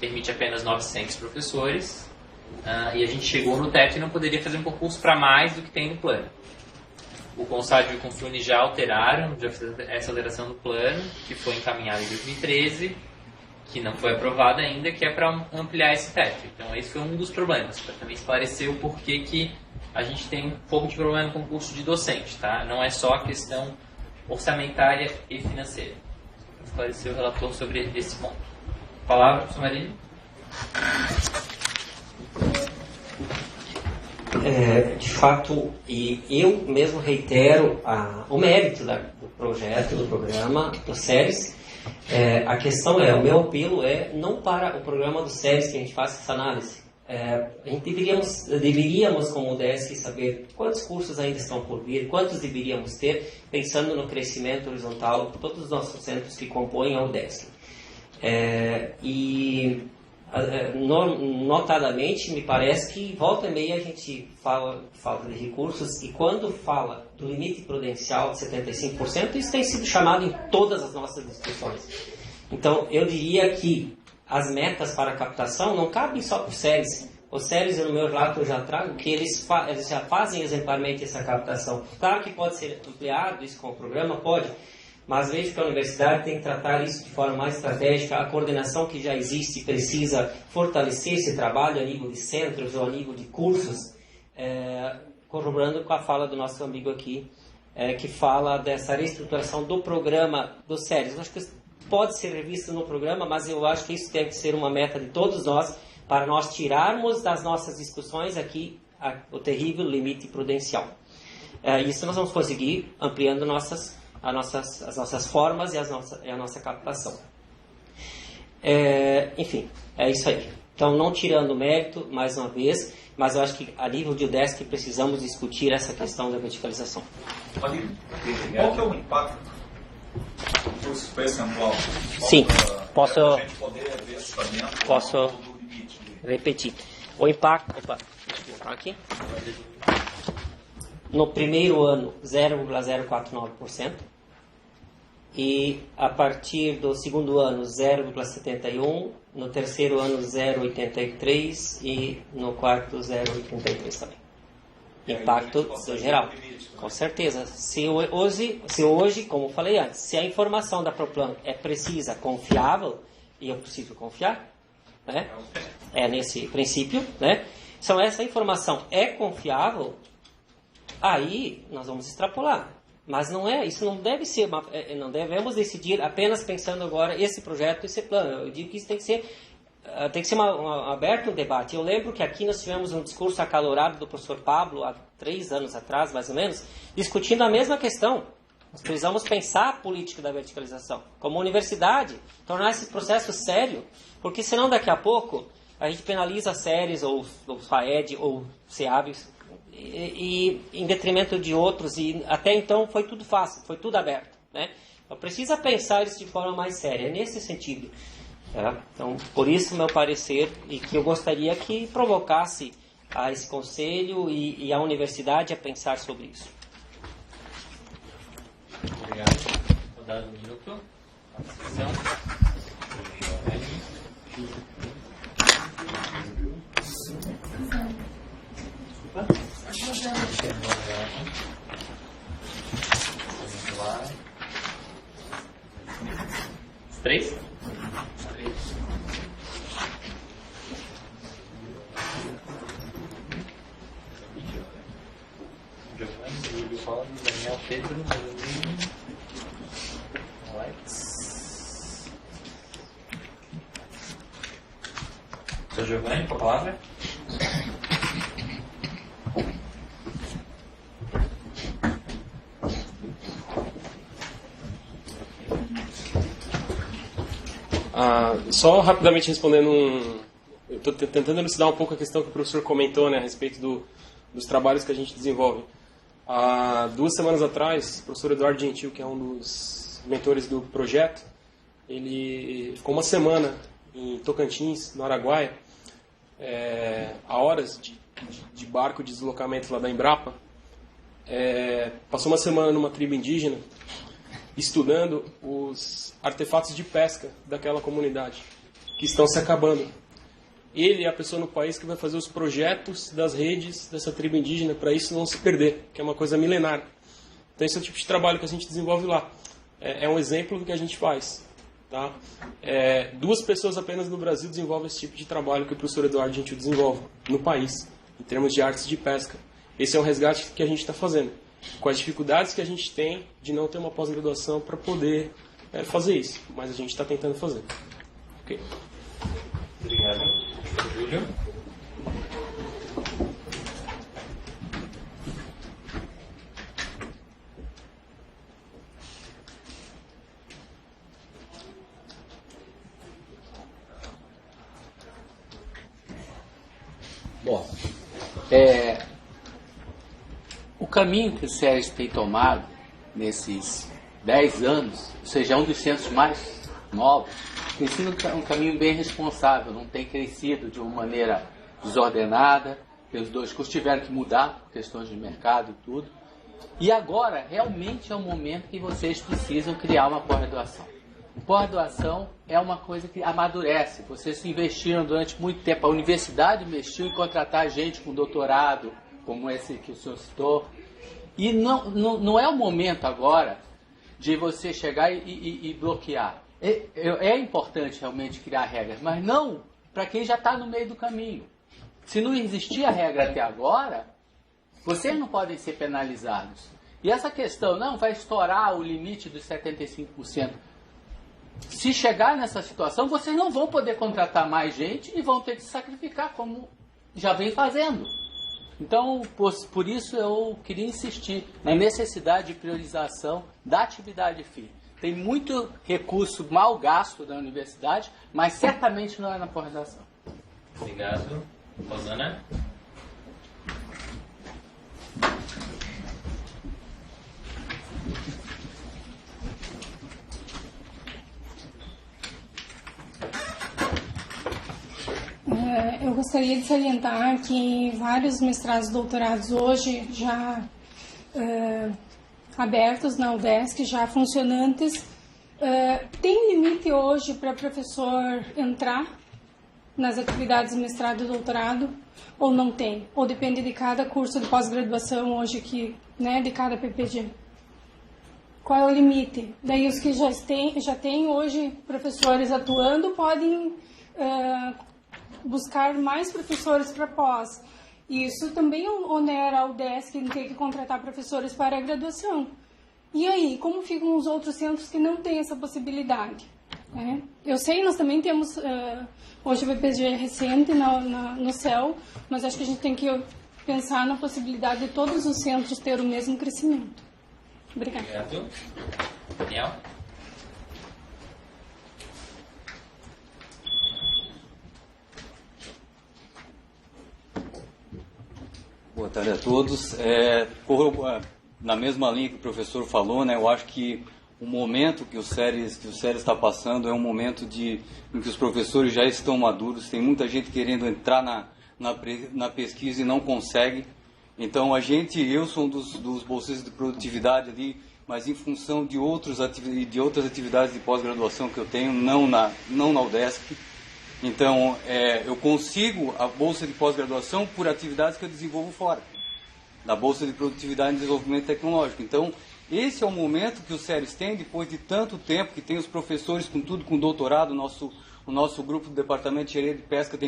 permite apenas 900 professores, e a gente chegou no teto e não poderia fazer um concurso para mais do que tem no plano. O Consádio e o Confune já alteraram, já fizeram essa alteração do plano, que foi encaminhado em 2013, que não foi aprovada ainda, que é para ampliar esse teto. Então esse foi um dos problemas, para também esclarecer o porquê que a gente tem um pouco de problema no concurso de docente, tá? Não é só a questão orçamentária e financeira. Para esclarecer o relator sobre esse ponto. Palavra, professor Marinho. De fato, e eu mesmo reitero o mérito do projeto, do programa, do SERES. A questão o meu apelo não para o programa do SERES que a gente faça essa análise. A gente deveríamos, como UDESC, saber quantos cursos ainda estão por vir, quantos deveríamos ter, pensando no crescimento horizontal de todos os nossos centros que compõem a UDESC. Notadamente, me parece que volta e meia a gente fala de recursos, e quando fala do limite prudencial de 75%, isso tem sido chamado em todas as nossas discussões. Então, eu diria que as metas para a captação não cabem só para o SERES. O SERES, no meu relato, eu já trago que eles já fazem exemplarmente essa captação. Claro que pode ser ampliado isso com o programa, pode, mas vejo que a universidade tem que tratar isso de forma mais estratégica. A coordenação que já existe precisa fortalecer esse trabalho a nível de centros ou a nível de cursos, corroborando com a fala do nosso amigo aqui, que fala dessa reestruturação do programa do SERES. Eu acho que pode ser revisto no programa, mas eu acho que isso deve ser uma meta de todos nós, para nós tirarmos das nossas discussões aqui o terrível limite prudencial. Isso nós vamos conseguir ampliando as nossas formas e a nossa captação. Enfim, é isso aí. Então, não tirando o mérito, mais uma vez, mas eu acho que a nível de UDESC precisamos discutir essa questão da verticalização. Qual que é o impacto do percentual? Sim, posso posso repetir. O impacto... Opa, deixa eu colocar aqui. No primeiro ano, 0,049%. E a partir do segundo ano, 0,71%. No terceiro ano, 0,83%. E no quarto, 0,83% também. impacto do geral. Com certeza. Se hoje, como eu falei antes, se a informação da Proplan é precisa, confiável, e eu preciso confiar, né? É nesse princípio, né? Então, essa informação é confiável, aí nós vamos extrapolar. Mas não é, isso não deve ser, não devemos decidir apenas pensando agora esse projeto, esse plano. Eu digo que isso tem que ser aberto um debate. Eu lembro que aqui nós tivemos um discurso acalorado do professor Pablo, há 3 anos atrás, mais ou menos, discutindo a mesma questão. Nós precisamos pensar a política da verticalização. Como universidade, tornar esse processo sério, porque senão daqui a pouco a gente penaliza séries, ou FAED, ou SEAB, e em detrimento de outros, e até então foi tudo fácil, foi tudo aberto, né? Então precisa pensar isso de forma mais séria, é nesse sentido. Tá? Então, por isso, meu parecer, e que eu gostaria que provocasse a esse conselho e a universidade a pensar sobre isso. Obrigado. Vou dar um minuto. Três? Giovanni, Júlio Paulo, Daniel, Pedro, Alex. Seu Giovanni, com a palavra. Só rapidamente respondendo eu estou tentando elucidar um pouco a questão que o professor comentou, né, a respeito dos trabalhos que a gente desenvolve. Há 2 semanas atrás, o professor Eduardo Gentil, que é um dos mentores do projeto, ele ficou 1 semana em Tocantins, no Araguaia, a horas de barco de deslocamento lá da Embrapa. Passou 1 semana numa tribo indígena, estudando os artefatos de pesca daquela comunidade, que estão se acabando. Ele é a pessoa no país que vai fazer os projetos das redes dessa tribo indígena para isso não se perder, que é uma coisa milenar. Então esse é o tipo de trabalho que a gente desenvolve lá. É um exemplo do que a gente faz. Tá? 2 pessoas apenas no Brasil desenvolvem esse tipo de trabalho que o professor Eduardo Gentil desenvolve no país, em termos de artes de pesca. Esse é um resgate que a gente está fazendo, com as dificuldades que a gente tem de não ter uma pós-graduação para poder fazer isso. Mas a gente está tentando fazer. Ok. Obrigado. Júlio. Bom, o caminho que o SERES tem tomado nesses 10 anos, ou seja, é um dos centros mais novos, tem sido um caminho bem responsável, não tem crescido de uma maneira desordenada. Os 2 cursos tiveram que mudar por questões de mercado e tudo. E agora, realmente é o momento que vocês precisam criar uma pós-graduação. Pós-graduação é uma coisa que amadurece. Vocês investiram durante muito tempo. A universidade investiu em contratar gente com doutorado, como esse que o senhor citou. E não é o momento agora de você chegar e bloquear. É importante realmente criar regras, mas não para quem já está no meio do caminho. Se não existir a regra até agora, vocês não podem ser penalizados. E essa questão, não, vai estourar o limite dos 75%. Se chegar nessa situação, vocês não vão poder contratar mais gente e vão ter que se sacrificar, como já vem fazendo. Então, por isso eu queria insistir na necessidade de priorização da atividade FII. Tem muito recurso mal gasto da universidade, mas certamente não é na pós-graduação. Obrigado. Rosana? Eu gostaria de salientar que vários mestrados e doutorados hoje já abertos na UDESC, já funcionantes. Tem limite hoje para professor entrar nas atividades de mestrado e doutorado, ou não tem? Ou depende de cada curso de pós-graduação hoje, de cada PPG? Qual é o limite? Daí os que já têm hoje professores atuando podem buscar mais professores para pós. Isso também onera a UDESC em ter que contratar professores para a graduação. E aí, como ficam os outros centros que não têm essa possibilidade? Eu sei, nós também temos hoje o PPG recente no CEL, mas acho que a gente tem que pensar na possibilidade de todos os centros ter o mesmo crescimento. Obrigada. Obrigado. Daniel? Boa tarde a todos. Na mesma linha que o professor falou, né, eu acho que o momento que o SERES está passando é um momento em que os professores já estão maduros, tem muita gente querendo entrar na pesquisa e não consegue. Então, eu sou um dos bolsistas de produtividade ali, mas em função de outras atividades de pós-graduação que eu tenho, não na UDESC. Então, eu consigo a bolsa de pós-graduação por atividades que eu desenvolvo fora, da bolsa de produtividade e desenvolvimento tecnológico. Então, esse é o momento que o SERES tem, depois de tanto tempo, que tem os professores com doutorado, o nosso grupo do Departamento de Engenharia de Pesca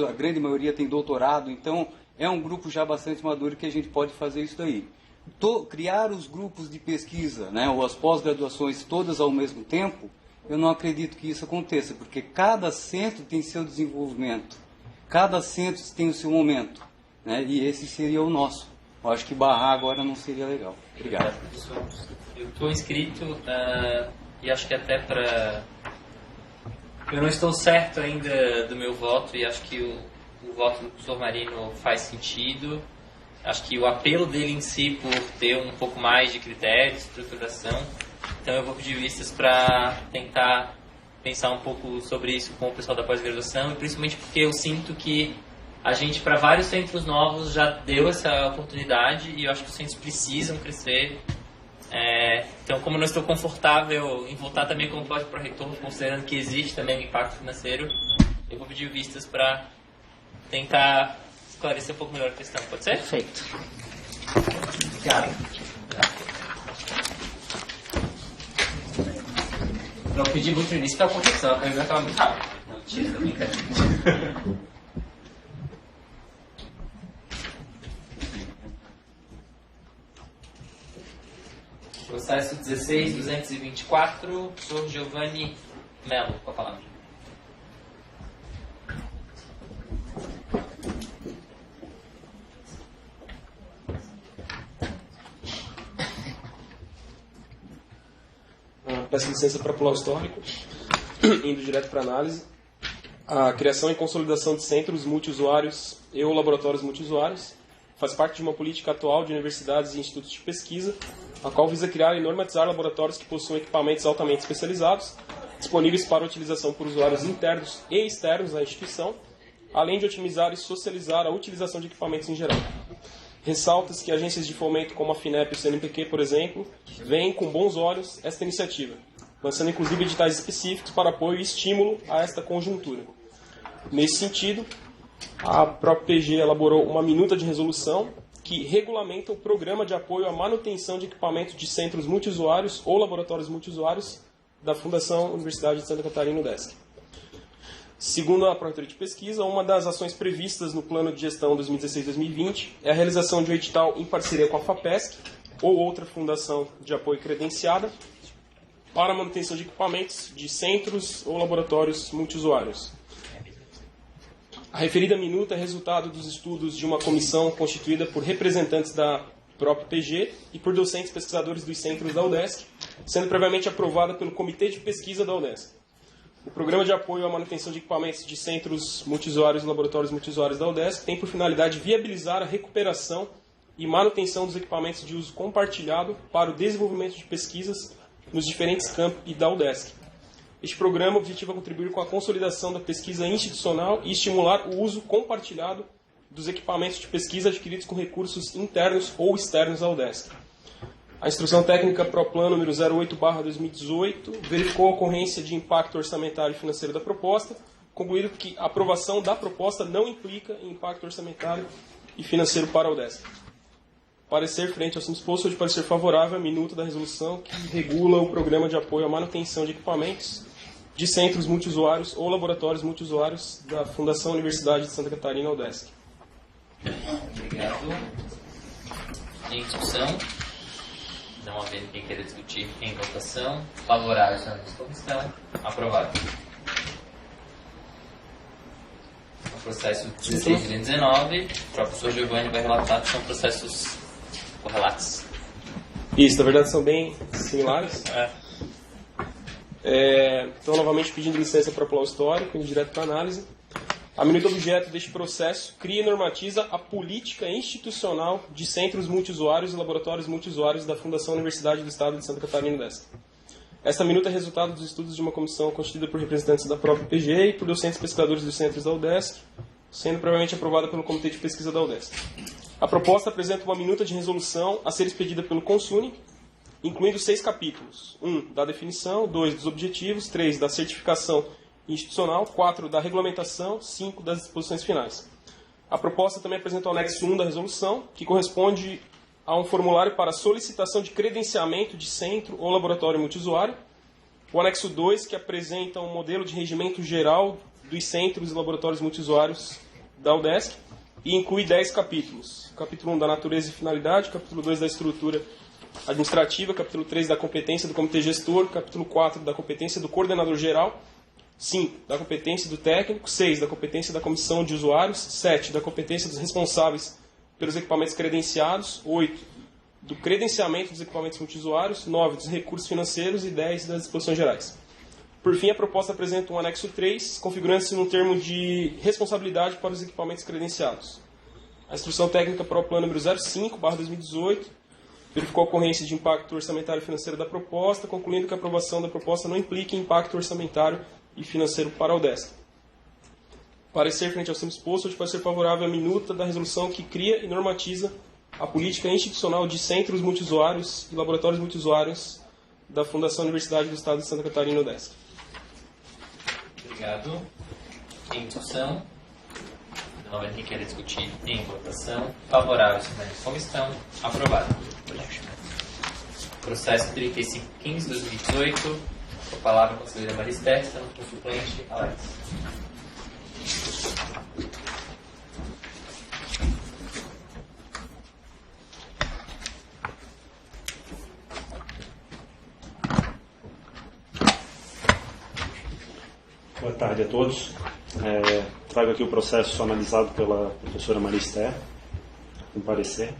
a grande maioria tem doutorado, então é um grupo já bastante maduro que a gente pode fazer isso daí. Criar os grupos de pesquisa, né, ou as pós-graduações todas ao mesmo tempo, eu não acredito que isso aconteça, porque cada centro tem seu desenvolvimento, cada centro tem o seu momento, né, e esse seria o nosso. Eu acho que barrar agora não seria legal. Obrigado. Eu estou inscrito e acho que até para... Eu não estou certo ainda do meu voto e acho que o voto do professor Marino faz sentido. Acho que o apelo dele em si por ter um pouco mais de critérios, estruturação. Então eu vou pedir vistas para tentar pensar um pouco sobre isso com o pessoal da pós-graduação, e principalmente porque eu sinto que a gente, para vários centros novos, já deu essa oportunidade e eu acho que os centros precisam crescer. Então, como eu não estou confortável em voltar também como pró-reitor, considerando que existe também um impacto financeiro, eu vou pedir vistas para tentar esclarecer um pouco melhor a questão. Pode ser? Perfeito. Obrigado. Não pedi muito no início para a correção, a reunião estava muito rápida. Não, tira, tô brincando. Processo 16.224, professor Giovanni Melo, com a palavra. Peço licença para pular o histórico, indo direto para a análise. A criação e consolidação de centros multiusuários e laboratórios multiusuários faz parte de uma política atual de universidades e institutos de pesquisa, a qual visa criar e normatizar laboratórios que possuem equipamentos altamente especializados, disponíveis para utilização por usuários internos e externos à instituição, além de otimizar e socializar a utilização de equipamentos em geral. Ressalta-se que agências de fomento como a FINEP e o CNPq, por exemplo, veem com bons olhos esta iniciativa, lançando inclusive editais específicos para apoio e estímulo a esta conjuntura. Nesse sentido, a própria PG elaborou uma minuta de resolução que regulamenta o programa de apoio à manutenção de equipamentos de centros multiusuários ou laboratórios multiusuários da Fundação Universidade de Santa Catarina, UDESC. Segundo a Pró-Reitoria de Pesquisa, uma das ações previstas no Plano de Gestão 2016-2020 é a realização de um edital em parceria com a FAPESC ou outra fundação de apoio credenciada para a manutenção de equipamentos de centros ou laboratórios multiusuários. A referida minuta é resultado dos estudos de uma comissão constituída por representantes da própria PG e por docentes pesquisadores dos centros da UDESC, sendo previamente aprovada pelo Comitê de Pesquisa da UDESC. O Programa de Apoio à Manutenção de Equipamentos de Centros Multiusuários e Laboratórios Multiusuários da UDESC tem por finalidade viabilizar a recuperação e manutenção dos equipamentos de uso compartilhado para o desenvolvimento de pesquisas nos diferentes campi da UDESC. Este programa objetiva contribuir com a consolidação da pesquisa institucional e estimular o uso compartilhado dos equipamentos de pesquisa adquiridos com recursos internos ou externos à UDESC. A Instrução Técnica ProPlan número 08/2018 verificou a ocorrência de impacto orçamentário e financeiro da proposta, concluído que a aprovação da proposta não implica em impacto orçamentário e financeiro para a UDESC. Parecer frente ao simples exposto, de parecer favorável à minuta da resolução que regula o programa de apoio à manutenção de equipamentos de centros multiusuários ou laboratórios multiusuários da Fundação Universidade de Santa Catarina, UDESC. Obrigado. Em discussão, não havendo quem queira discutir, em votação, favorável à comissão, aprovado. O processo 16 de 2019, o professor Giovanni vai relatar que são processos correlatos. Isso, na verdade são bem similares. Então, novamente pedindo licença para pular o histórico, indo direto para a análise. A minuta objeto deste processo cria e normatiza a política institucional de centros multiusuários e laboratórios multiusuários da Fundação Universidade do Estado de Santa Catarina UDESC. Esta minuta é resultado dos estudos de uma comissão constituída por representantes da própria PGE e por docentes pesquisadores dos centros da UDESC, sendo previamente aprovada pelo Comitê de Pesquisa da UDESC. A proposta apresenta uma minuta de resolução a ser expedida pelo Consune, incluindo 6 capítulos. 1. Da definição. 2. Dos objetivos. 3. Da certificação institucional. 4. Da regulamentação. 5. Das disposições finais. A proposta também apresenta o anexo 1 da resolução, que corresponde a um formulário para solicitação de credenciamento de centro ou laboratório multiusuário. O anexo 2, que apresenta um modelo de regimento geral dos centros e laboratórios multiusuários da UDESC e inclui 10 capítulos. Capítulo 1 da natureza e finalidade, capítulo 2 da estrutura administrativa, capítulo 3 da competência do comitê gestor, capítulo 4 da competência do coordenador geral, 5 da competência do técnico, 6 da competência da comissão de usuários, 7 da competência dos responsáveis pelos equipamentos credenciados, 8 do credenciamento dos equipamentos multiusuários, 9 dos recursos financeiros e 10 das disposições gerais. Por fim, a proposta apresenta um anexo 3, configurando-se no termo de responsabilidade para os equipamentos credenciados. A instrução técnica para o plano número 05/2018 verificou a ocorrência de impacto orçamentário e financeiro da proposta, concluindo que a aprovação da proposta não implica em impacto orçamentário e financeiro para a UDESC. Parecer frente ao simples exposto, pode ser favorável à minuta da resolução que cria e normatiza a política institucional de centros multiusuários e laboratórios multiusuários da Fundação Universidade do Estado de Santa Catarina, UDESC. Obrigado. Em discussão. Não vai ter que discutir. Em votação. Favorável à comissão. Aprovado. Processo 3515/2018. Com a palavra a conselheira Maristé, estamos com o suplente Alex. Boa tarde a todos. Trago aqui o processo analisado pela professora Maristé, com parecer.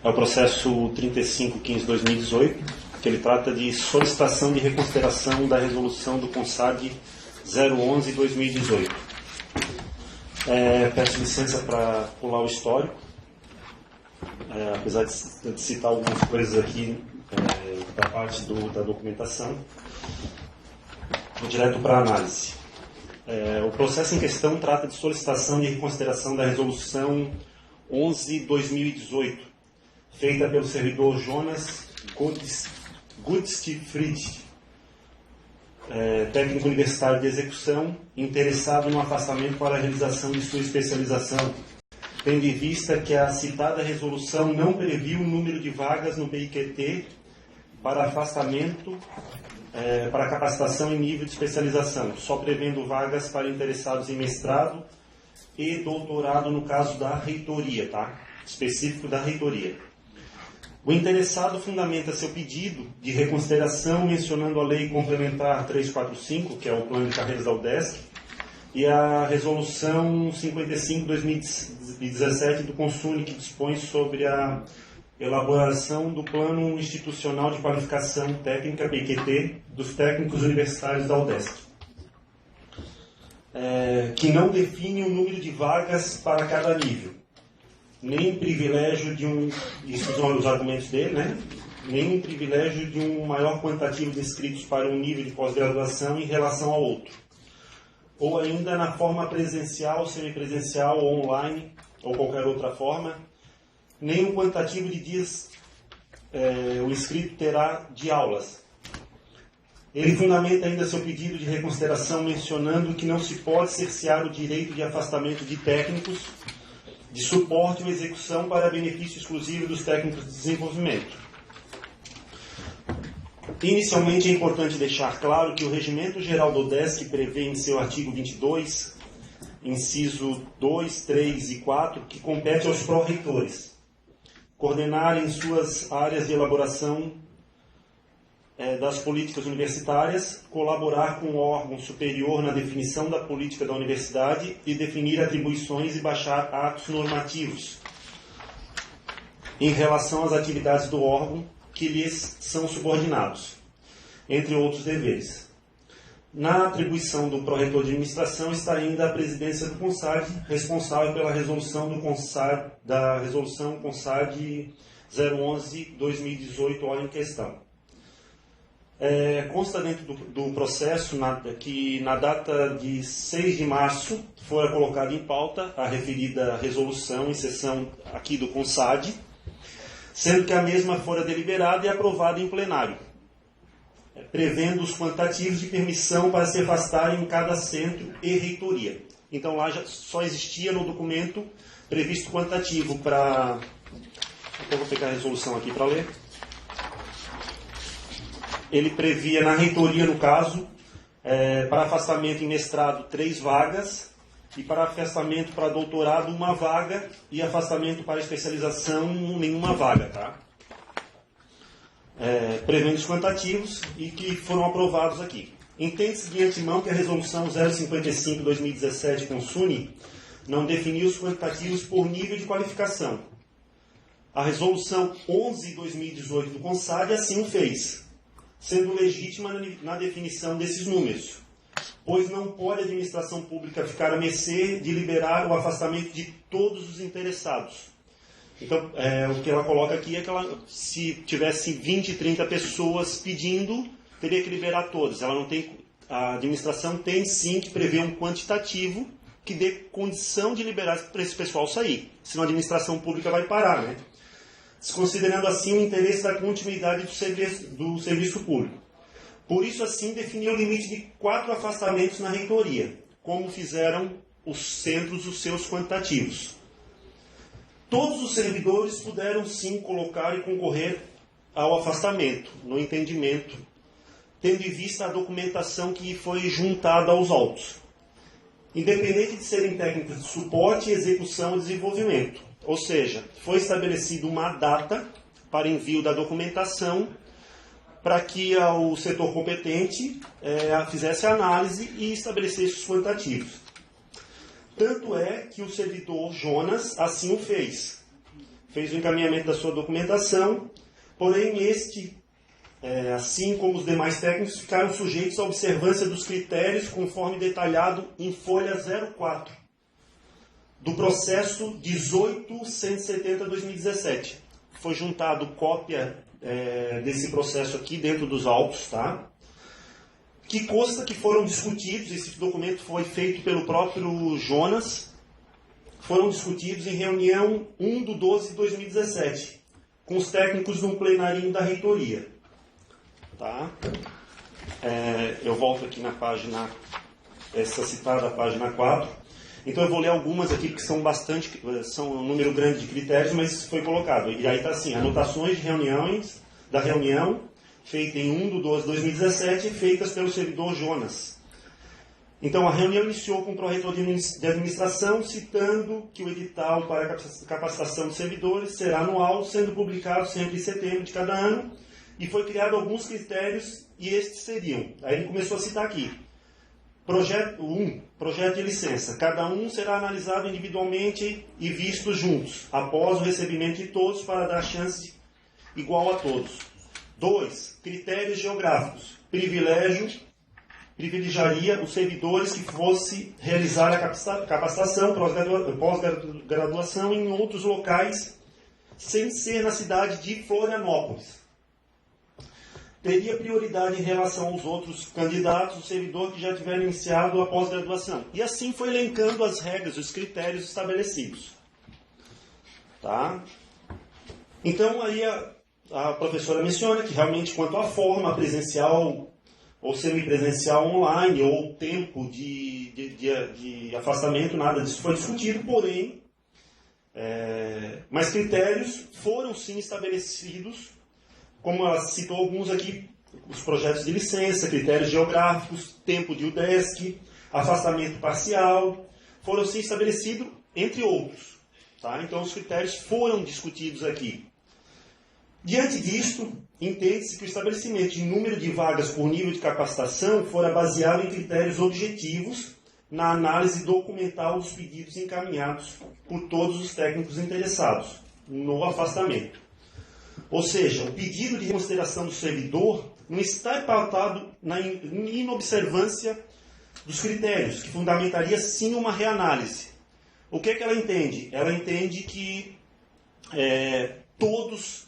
É o processo 3515/2018, que ele trata de solicitação de reconsideração da resolução do CONSAD 011/2018. Peço licença para pular o histórico, apesar de citar algumas coisas aqui da parte da documentação. Vou direto para a análise. O processo em questão trata de solicitação de reconsideração da resolução 11/2018, feita pelo servidor Jonas Gutstfried, técnico universitário de execução, interessado no afastamento para a realização de sua especialização, tendo em vista que a citada resolução não previu o número de vagas no PIQT para afastamento para capacitação em nível de especialização, só prevendo vagas para interessados em mestrado e doutorado no caso da reitoria, tá? Específico da reitoria. O interessado fundamenta seu pedido de reconsideração mencionando a Lei Complementar 345, que é o Plano de Carreiras da UDESC, e a Resolução 55/2017 do Consune, que dispõe sobre a elaboração do Plano Institucional de Qualificação Técnica, PQT, dos técnicos universitários da UDESC, que não define o número de vagas para cada nível, nem privilégio de isso são os argumentos dele, né? Nem privilégio de um maior quantitativo de inscritos para um nível de pós-graduação em relação ao outro, ou ainda na forma presencial, semipresencial ou online, ou qualquer outra forma, nem o quantitativo de dias o inscrito terá de aulas. Ele fundamenta ainda seu pedido de reconsideração mencionando que não se pode cercear o direito de afastamento de técnicos de suporte ou execução para benefício exclusivo dos técnicos de desenvolvimento. Inicialmente, é importante deixar claro que o Regimento Geral do ODESC prevê em seu artigo 22, inciso 2, 3 e 4, que compete aos pró-reitores coordenarem suas áreas de elaboração das políticas universitárias, colaborar com o órgão superior na definição da política da universidade e definir atribuições e baixar atos normativos em relação às atividades do órgão que lhes são subordinados, entre outros deveres. Na atribuição do pró-reitor de administração está ainda a presidência do CONSAD, responsável pela resolução do CONSAD, da resolução CONSAD 011-2018, hora em questão. Consta dentro do processo que na data de 6 de março fora colocada em pauta a referida resolução em sessão aqui do CONSAD, sendo que a mesma fora deliberada e aprovada em plenário, prevendo os quantitativos de permissão para se afastarem em cada centro e reitoria. Então lá só existia no documento previsto quantitativo para... Eu vou pegar a resolução aqui para ler. Ele previa na reitoria, no caso, para afastamento em mestrado 3 vagas, e para afastamento para doutorado 1 vaga, e afastamento para especialização nenhuma vaga, tá? Prevendo os quantitativos e que foram aprovados aqui. Entende-se de antemão que a resolução 055/2017 Consune não definiu os quantitativos por nível de qualificação. A resolução 11/2018 do CONSAD assim o fez, sendo legítima na definição desses números, pois não pode a administração pública ficar à mercê de liberar o afastamento de todos os interessados. Então, o que ela coloca aqui é que se tivesse 20, 30 pessoas pedindo, teria que liberar todas. A administração tem sim que prever um quantitativo que dê condição de liberar para esse pessoal sair. Senão a administração pública vai parar, né? Considerando assim o interesse da continuidade do serviço público. Por isso, assim, definiu o limite de 4 afastamentos na reitoria, como fizeram os centros os seus quantitativos. Todos os servidores puderam, sim, colocar e concorrer ao afastamento, no entendimento, tendo em vista a documentação que foi juntada aos autos, independente de serem técnicos de suporte, execução e desenvolvimento. Ou seja, foi estabelecida uma data para envio da documentação para que o setor competente fizesse a análise e estabelecesse os quantitativos. Tanto é que o servidor Jonas assim o fez. Fez o encaminhamento da sua documentação, porém este, assim como os demais técnicos, ficaram sujeitos à observância dos critérios conforme detalhado em folha 04 do processo 18.170/2017. Foi juntado cópia desse processo aqui dentro dos autos, tá? Que consta que foram discutidos, esse documento foi feito pelo próprio Jonas, foram discutidos em reunião 1/12/2017, com os técnicos no plenarinho da reitoria. Tá? Eu volto aqui na página, essa citada página 4. Então eu vou ler algumas aqui, que são um número grande de critérios, mas foi colocado. E aí está assim, anotações de reuniões, da reunião, feita em 1/12/2017, feitas pelo servidor Jonas. Então a reunião iniciou com o pró-reitor de administração, citando que o edital para a capacitação de servidores será anual, sendo publicado sempre em setembro de cada ano, e foi criado alguns critérios, e estes seriam, aí ele começou a citar aqui, Projeto 1, projeto de licença. Cada um será analisado individualmente e visto juntos, após o recebimento de todos, para dar chance igual a todos. 2. Critérios geográficos. Privilegiaria os servidores que fosse realizar a capacitação, pós-graduação em outros locais, sem ser na cidade de Florianópolis. Teria prioridade em relação aos outros candidatos, o servidor que já tiver iniciado a pós-graduação. E assim foi elencando as regras, os critérios estabelecidos. Tá? Então, aí a professora menciona que realmente, quanto à forma presencial ou semipresencial online, ou tempo de afastamento, nada disso foi discutido, porém, mas critérios foram sim estabelecidos, como ela citou alguns aqui, os projetos de licença, critérios geográficos, tempo de UDESC, afastamento parcial, foram sim estabelecidos, entre outros. Tá? Então, os critérios foram discutidos aqui. Diante disto, entende-se que o estabelecimento de número de vagas por nível de capacitação fora baseado em critérios objetivos na análise documental dos pedidos encaminhados por todos os técnicos interessados no afastamento. Ou seja, o pedido de reconsideração do servidor não está pautado na inobservância dos critérios, que fundamentaria sim uma reanálise. O que é que ela entende? Ela entende que todos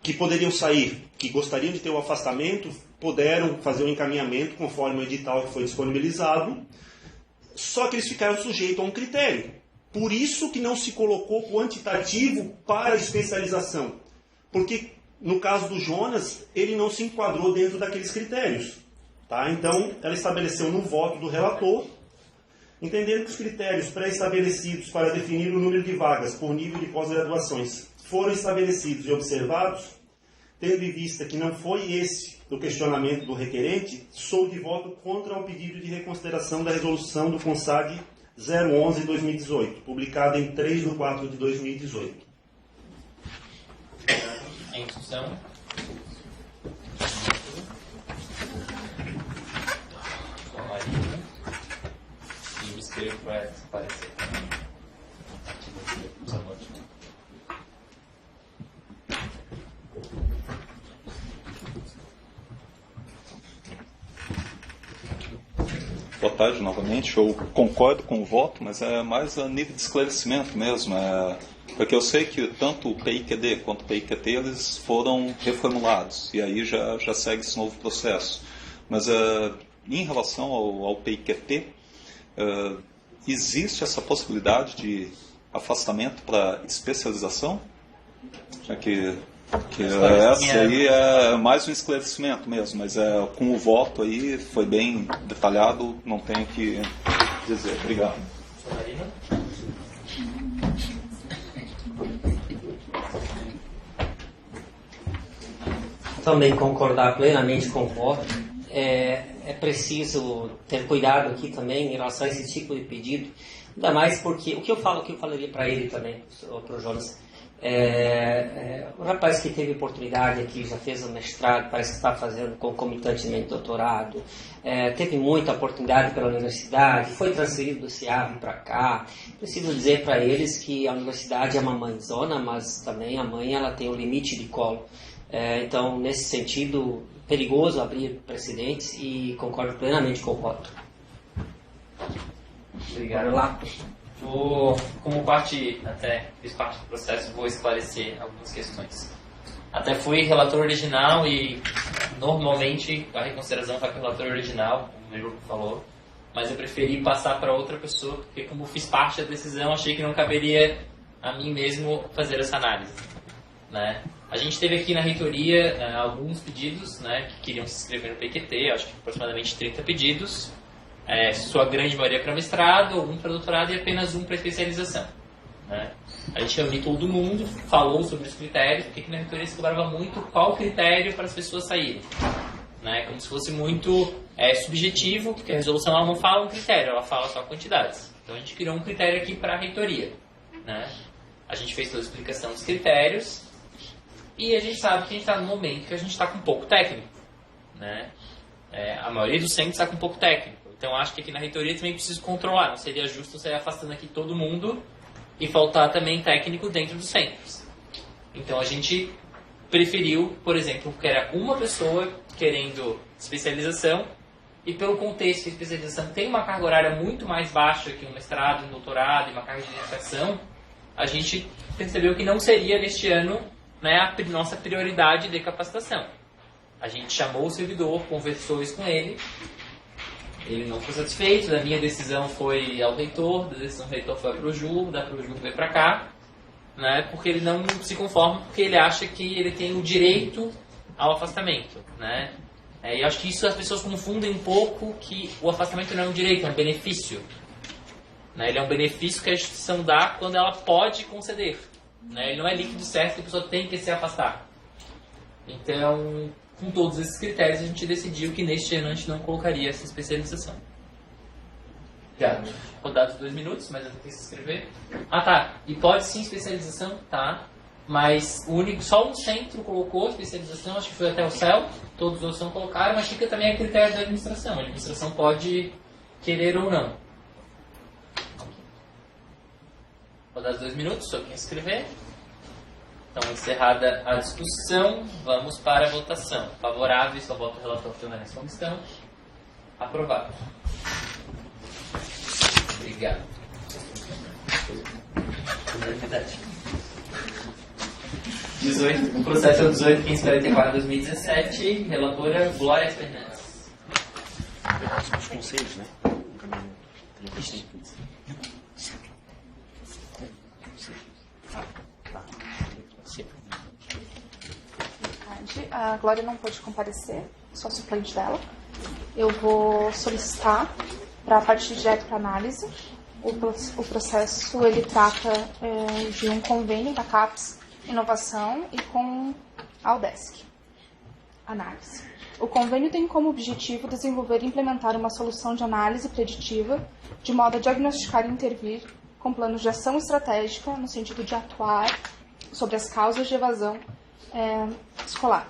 que poderiam sair, que gostariam de ter o afastamento, puderam fazer o encaminhamento conforme o edital que foi disponibilizado, só que eles ficaram sujeitos a um critério. Por isso que não se colocou quantitativo para a especialização. Porque, no caso do Jonas, ele não se enquadrou dentro daqueles critérios. Tá? Então, ela estabeleceu no voto do relator, entendendo que os critérios pré-estabelecidos para definir o número de vagas por nível de pós-graduações foram estabelecidos e observados, tendo em vista que não foi esse o questionamento do requerente, sou de voto contra o pedido de reconsideração da resolução do CONSAG 011-2018, publicada em 3/4/2018. Em discussão. E o escrevo para aparecer. Boa tarde novamente. Eu concordo com o voto, mas é mais a nível de esclarecimento mesmo. Porque eu sei que tanto o PIQD quanto o PIQT eles foram reformulados e aí já segue esse novo processo. Mas em relação ao PIQT, existe essa possibilidade de afastamento para especialização? Que essa aí é mais um esclarecimento mesmo, mas com o voto aí foi bem detalhado, não tenho o que dizer. Obrigado. Também concordar plenamente com o voto. É preciso ter cuidado aqui também em relação a esse tipo de pedido, ainda mais porque o que eu falaria para ele também, para o Jonas. O rapaz que teve oportunidade aqui, já fez o mestrado, parece que está fazendo concomitantemente doutorado, teve muita oportunidade pela universidade, foi transferido do CIAV para cá. Preciso dizer para eles que a universidade é uma mãezona, mas também a mãe ela tem um limite de colo. Então, nesse sentido, perigoso abrir precedentes e concordo plenamente com o voto. Obrigado. Como fiz parte do processo, vou esclarecer algumas questões. Até fui relator original e normalmente a reconsideração vai para o relator original, como o Igor falou, mas eu preferi passar para outra pessoa, porque como fiz parte da decisão, achei que não caberia a mim mesmo fazer essa análise. Né? A gente teve aqui na reitoria alguns pedidos, né, que queriam se inscrever no PQT, acho que aproximadamente 30 pedidos. Sua grande maioria para mestrado, um para doutorado e apenas um para especialização. Né? A gente reuniu todo mundo, falou sobre os critérios, porque aqui na reitoria se cobrava muito qual critério para as pessoas saírem. Né? Como se fosse muito subjetivo, porque a resolução ela não fala um critério, ela fala só quantidades. Então a gente criou um critério aqui para a reitoria. Né? A gente fez toda a explicação dos critérios e a gente sabe que a gente está no momento que a gente está com pouco técnico. Né? A maioria dos centros está com pouco técnico. Então acho que aqui na reitoria também preciso controlar. Não seria justo sair afastando aqui todo mundo e faltar também técnico dentro dos centros. Então a gente preferiu, por exemplo, que era uma pessoa querendo especialização e pelo contexto que a especialização tem uma carga horária muito mais baixa que um mestrado, um doutorado e uma carga de dedicação, a gente percebeu que não seria neste ano, né, a nossa prioridade de capacitação. A gente chamou o servidor, conversou isso com ele. Ele não foi satisfeito, da minha decisão foi ao reitor, da decisão do reitor foi para o Ju, da Proju veio para cá, né, porque ele não se conforma, porque ele acha que ele tem o direito ao afastamento. Né? E eu acho que isso as pessoas confundem um pouco, que o afastamento não é um direito, é um benefício. Né? Ele é um benefício que a instituição dá quando ela pode conceder. Né? Ele não é líquido certo que a pessoa tem que se afastar. Então, com todos esses critérios, a gente decidiu que neste ano a gente não colocaria essa especialização. Já rodados 2 minutos, mas eu tenho que se inscrever. Ah, tá. E pode sim especialização, tá. Mas só um centro colocou especialização, acho que foi até o CEL, todos os outros não colocaram, mas fica também a critério da administração. A administração pode querer ou não. Rodados 2 minutos, só quem escrever. Então, encerrada a discussão, vamos para a votação. Favorável, só voto o relator permanece como estão. Aprovado. Obrigado. Unanimidade. 18, o processo é o 18.544/2017, relatora Glória Fernandes. Os conselhos, né? A Glória não pôde comparecer, sou suplente dela. Eu vou solicitar para partir direto para análise. O processo ele trata de um convênio da CAPES Inovação e com a UDESC. Análise. O convênio tem como objetivo desenvolver e implementar uma solução de análise preditiva de modo a diagnosticar e intervir com planos de ação estratégica no sentido de atuar sobre as causas de evasão escolar.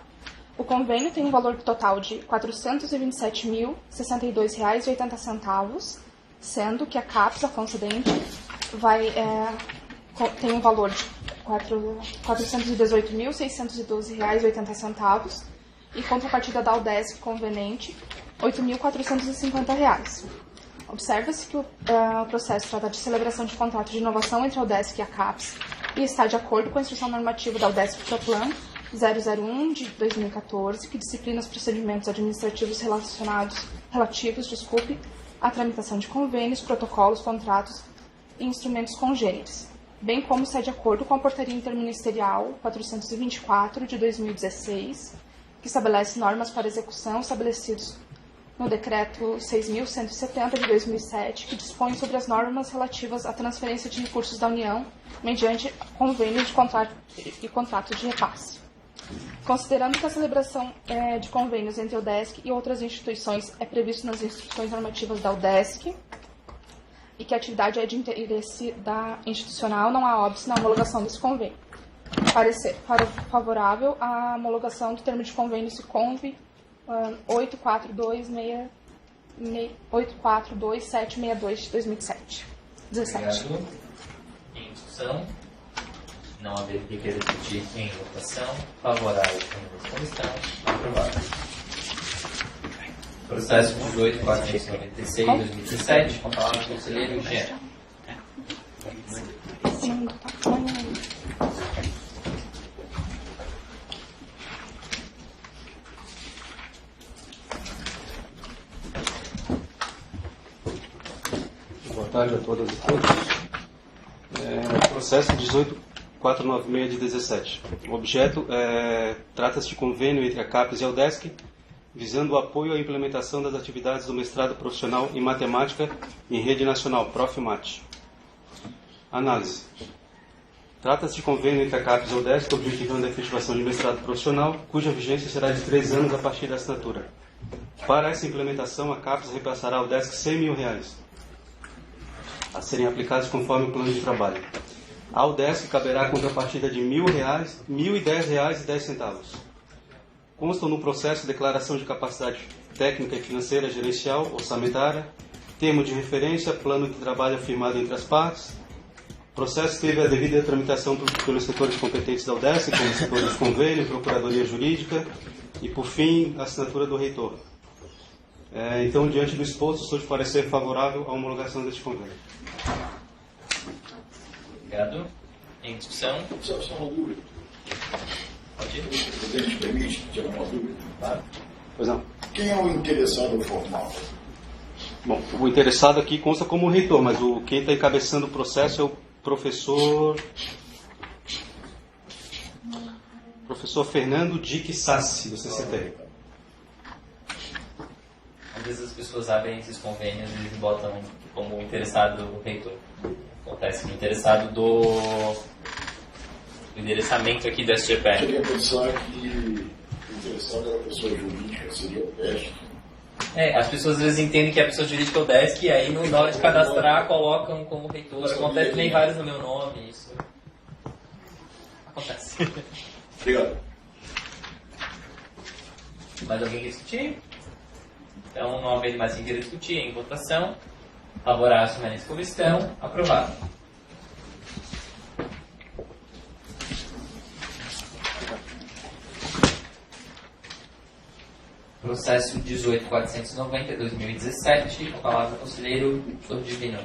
O convênio tem um valor total de R$ 427.062,80, sendo que a CAPES, a concedente, tem um valor de R$ 418.612,80 e contrapartida da UDESC conveniente R$ 8.450. Observa-se que o processo trata de celebração de contrato de inovação entre a UDESC e a CAPES e está de acordo com a instrução normativa da UDESC PROPLAN 001 de 2014, que disciplina os procedimentos administrativos relativos à tramitação de convênios, protocolos, contratos e instrumentos congêneres, bem como está de acordo com a Portaria Interministerial 424 de 2016, que estabelece normas para execução estabelecidos no Decreto 6.170 de 2007, que dispõe sobre as normas relativas à transferência de recursos da União mediante convênio de contrato de repasse. Considerando que a celebração de convênios entre a UDESC e outras instituições é previsto nas instruções normativas da UDESC e que a atividade é de interesse institucional, não há óbice na homologação desse convênio. Parecer favorável à homologação do termo de convênio SICONV 842.762 de 2017. Obrigado. Em discussão. Não haver que querer discutir em votação. Favorável à comissão. Aprovado. Processo 18.496/2017. Com a palavra do conselheiro Jean. Boa tarde a todas e todos. Processo 18.496 de 17. O objeto trata-se de convênio entre a CAPES e a UDESC, visando o apoio à implementação das atividades do mestrado profissional em matemática em rede nacional, ProfMat. Análise. Trata-se de convênio entre a CAPES e a UDESC, objetivando a efetivação de mestrado profissional, cuja vigência será de 3 anos a partir da assinatura. Para essa implementação, a CAPES repassará ao UDESC R$ 100.000, a serem aplicados conforme o plano de trabalho. A UDESC caberá a contrapartida de R$ 1.010,10. Constam no processo declaração de capacidade técnica e financeira, gerencial, orçamentária, termo de referência, plano de trabalho firmado entre as partes. O processo teve a devida tramitação pelos setores competentes da UDESC, como setores de convênio, procuradoria jurídica e, por fim, a assinatura do reitor. Então, diante do exposto, sou de parecer favorável à homologação deste convênio. Obrigado. Em discussão? Só uma dúvida. Pode ir. O presidente permite tirar uma dúvida? Claro. Pois não. Quem é o interessado formal? Bom, o interessado aqui consta como reitor, mas quem está encabeçando o processo é o professor Fernando Dick Sassi, do CCT. vezes as pessoas abrem esses convênios e botam como interessado o reitor. Acontece que o interessado do endereçamento aqui do SGPE. Eu queria pensar que o interessado era a pessoa jurídica, seria o DESC. As pessoas às vezes entendem que a pessoa jurídica é o DESC e aí na hora de cadastrar colocam como reitor. Acontece que nem vários no meu nome, isso acontece. Obrigado. Mais alguém quer discutir? Então, não havendo mais ninguém querer discutir, em votação, favorável à permanência como estão, aprovado. Processo 18.490/2017, a palavra ao conselheiro Divino.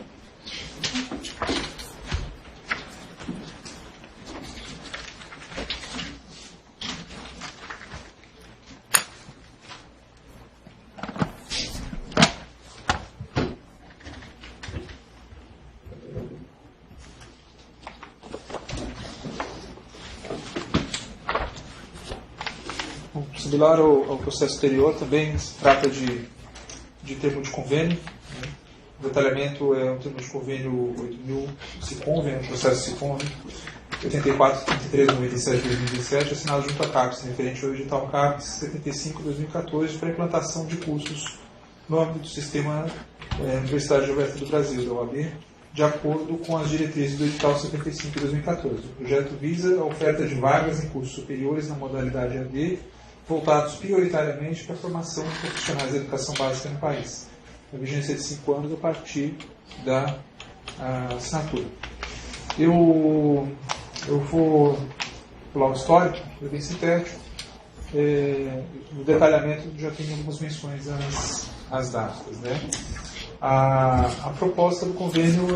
Similar ao processo anterior, também se trata de termo de convênio. Né? O detalhamento é um termo de convênio 8.000 SICONVE, o processo SICONVE 84.33.97/2017, assinado junto à CAPES, referente ao edital CAPES 75/2014 para implantação de cursos no âmbito do Sistema Universidade Aberta do Brasil, da OAB, de acordo com as diretrizes do edital 75/2014. O projeto visa a oferta de vagas em cursos superiores na modalidade AD, voltados prioritariamente para a formação de profissionais da educação básica no país. A vigência de 5 anos a partir da assinatura. Eu vou pular o histórico, é bem sintético. No detalhamento já tem algumas menções às datas. Né? A proposta do convênio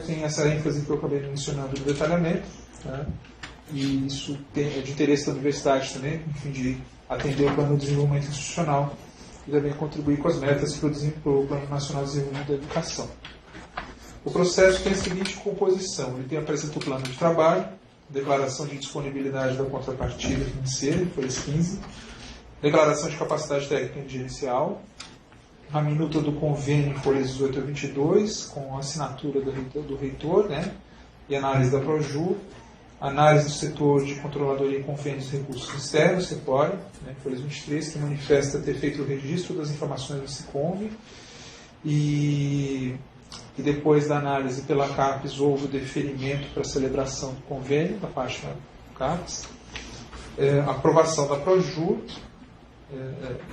tem essa ênfase que eu acabei mencionando no detalhamento, né? E isso é de interesse da universidade também, enfim, de atender o Plano de Desenvolvimento Institucional e também contribuir com as metas para o Plano Nacional de Desenvolvimento da Educação. O processo tem a seguinte composição: ele apresenta o plano de trabalho, declaração de disponibilidade da contrapartida financeira, folhas 15, declaração de capacidade técnica e gerencial, a minuta do convênio, folhas 18 a 22, com a assinatura do reitor, né, e análise da Proju, análise do setor de controladoria e convênios de recursos externos, CEPOR, né, folhas 23, que manifesta ter feito o registro das informações do SICONVE, e depois da análise pela CAPES houve o deferimento para a celebração do convênio, da parte da CAPES, aprovação da Proju,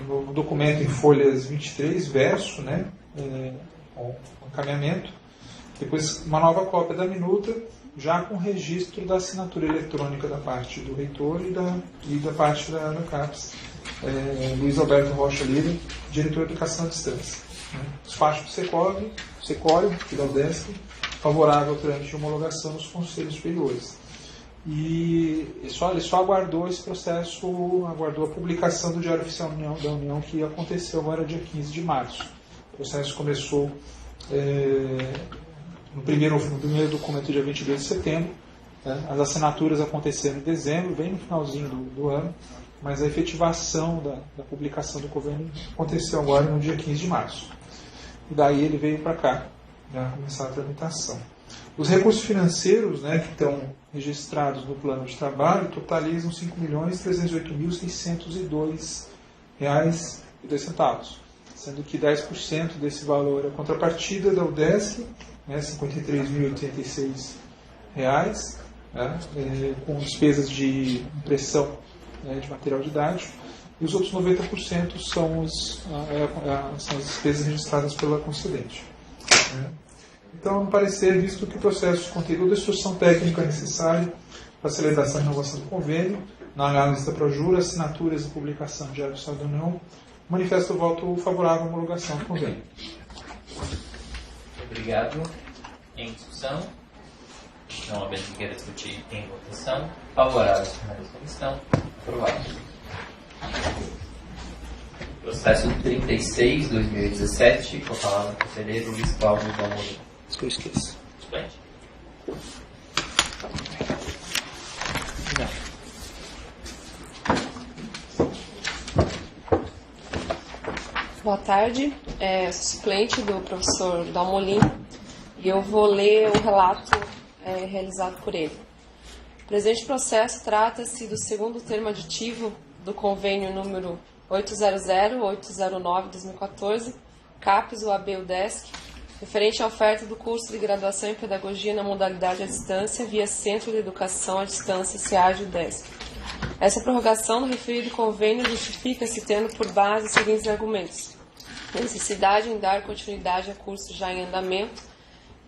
no documento em folhas 23, verso, né, com encaminhamento, depois uma nova cópia da minuta, já com registro da assinatura eletrônica da parte do reitor e da parte da CAPES, Luiz Alberto Rocha Lira, diretor de Educação à Distância. Né? Despacho do SECORE, que da UDESC, favorável ao trâmite de homologação nos conselhos superiores. E ele só aguardou esse processo, aguardou a publicação do Diário Oficial da União, que aconteceu agora dia 15 de março. O processo começou no primeiro documento, dia 22 de setembro. Né? As assinaturas aconteceram em dezembro, bem no finalzinho do ano, mas a efetivação da publicação do convênio aconteceu agora no dia 15 de março. E daí ele veio para cá, para começar a tramitação. Os recursos financeiros, né, que estão registrados no plano de trabalho totalizam R$ 5.308.602,02, sendo que 10% desse valor é contrapartida da UDESC, né, R$ 53.086, né, com despesas de impressão, né, de material didático, e os outros 90% são as despesas registradas pela concedente. Né. Então, no parecer, visto que o processo contém toda a instrução técnica necessária para a celebração e renovação do convênio, na análise da Projura, assinaturas e publicação do Diário Oficial da União, manifesto o voto favorável à homologação do convênio. Obrigado. Em discussão? Não havendo que queira discutir em votação. Favorável à comissão. Aprovado. Processo 36/2017, com a palavra do conselheiro Luiz Paulo Balmoro. Eu esqueço. Suplente. boa tarde. Sou suplente do professor Dalmolin e eu vou ler o relato realizado por ele. O presente processo trata-se do segundo termo aditivo do convênio número 800-809-2014, CAPES, UAB, UDESC, referente à oferta do curso de graduação em Pedagogia na modalidade à distância via Centro de Educação à Distância, SEAD, UDESC. Essa prorrogação do referido convênio justifica-se tendo por base os seguintes argumentos: necessidade em dar continuidade a curso já em andamento,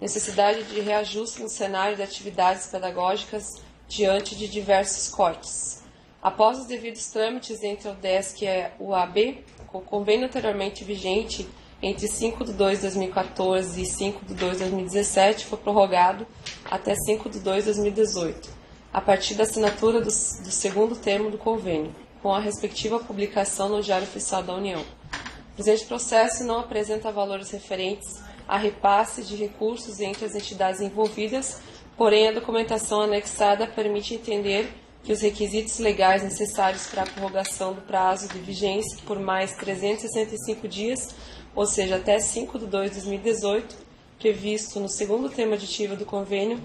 necessidade de reajuste no cenário de atividades pedagógicas diante de diversos cortes. Após os devidos trâmites entre a UDESC e a UAB, o convênio anteriormente vigente entre 5 de 2 de 2014 e 5 de 2 de 2017 foi prorrogado até 5 de 2 de 2018. A partir da assinatura do segundo termo do convênio, com a respectiva publicação no Diário Oficial da União. O presente processo não apresenta valores referentes a repasse de recursos entre as entidades envolvidas, porém a documentação anexada permite entender que os requisitos legais necessários para a prorrogação do prazo de vigência por mais 365 dias, ou seja, até 5 de 2 de 2018, previsto no segundo termo aditivo do convênio,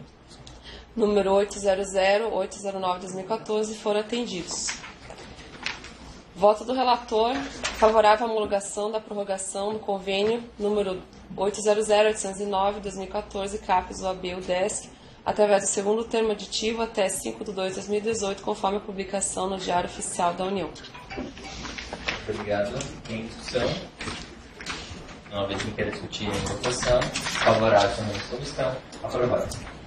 número 800-809-2014, foram atendidos. Voto do relator favorável à homologação da prorrogação do convênio número 800-809-2014, CAPES, UAB, UDESC, através do segundo termo aditivo até 5 de 2 de 2018, conforme a publicação no Diário Oficial da União. Obrigado. Em discussão? Não há quem queira discutir em votação. Favorável à comissão. Aprovado.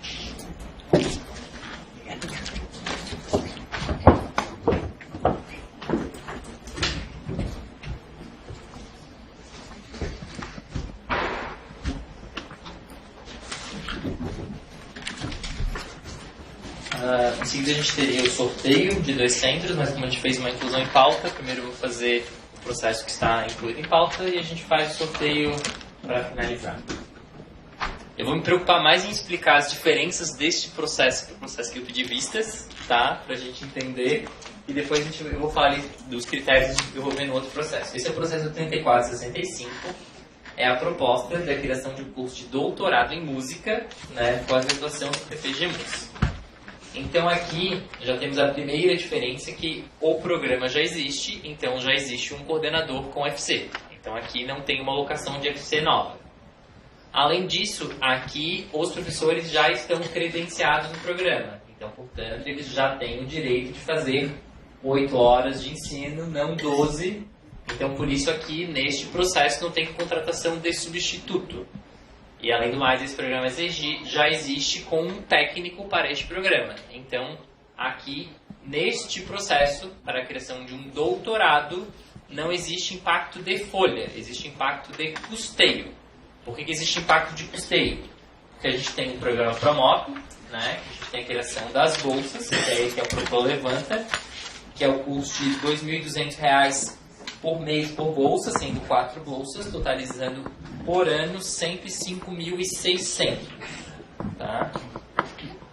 Em seguida a gente teria o sorteio de 2 centros, mas como a gente fez uma inclusão em pauta, primeiro eu vou fazer o processo que está incluído em pauta e a gente faz o sorteio para finalizar. Eu vou me preocupar mais em explicar as diferenças deste processo para o processo que eu pedi vistas, tá? Para a gente entender, e depois eu vou falar ali dos critérios que eu vou ver no outro processo. Esse é o processo 3465, é a proposta da criação de um curso de doutorado em música, né, pós-graduação do PPG-MUS. Então aqui já temos a primeira diferença, que o programa já existe, então já existe um coordenador com FC. Então aqui não tem uma alocação de FC nova. Além disso, aqui os professores já estão credenciados no programa. Então, portanto, eles já têm o direito de fazer 8 horas de ensino, não 12. Então, por isso aqui, neste processo, não tem contratação de substituto. E, além do mais, esse programa já existe com um técnico para este programa. Então, aqui, neste processo, para a criação de um doutorado, não existe impacto de folha, existe impacto de custeio. Por que existe impacto de custeio? Porque a gente tem o programa Promoto, né? A gente tem a criação das bolsas, que é o Propro Levanta, que é o custo de R$ 2.200 por mês por bolsa, sendo 4 bolsas, totalizando por ano R$ 105.600. Tá?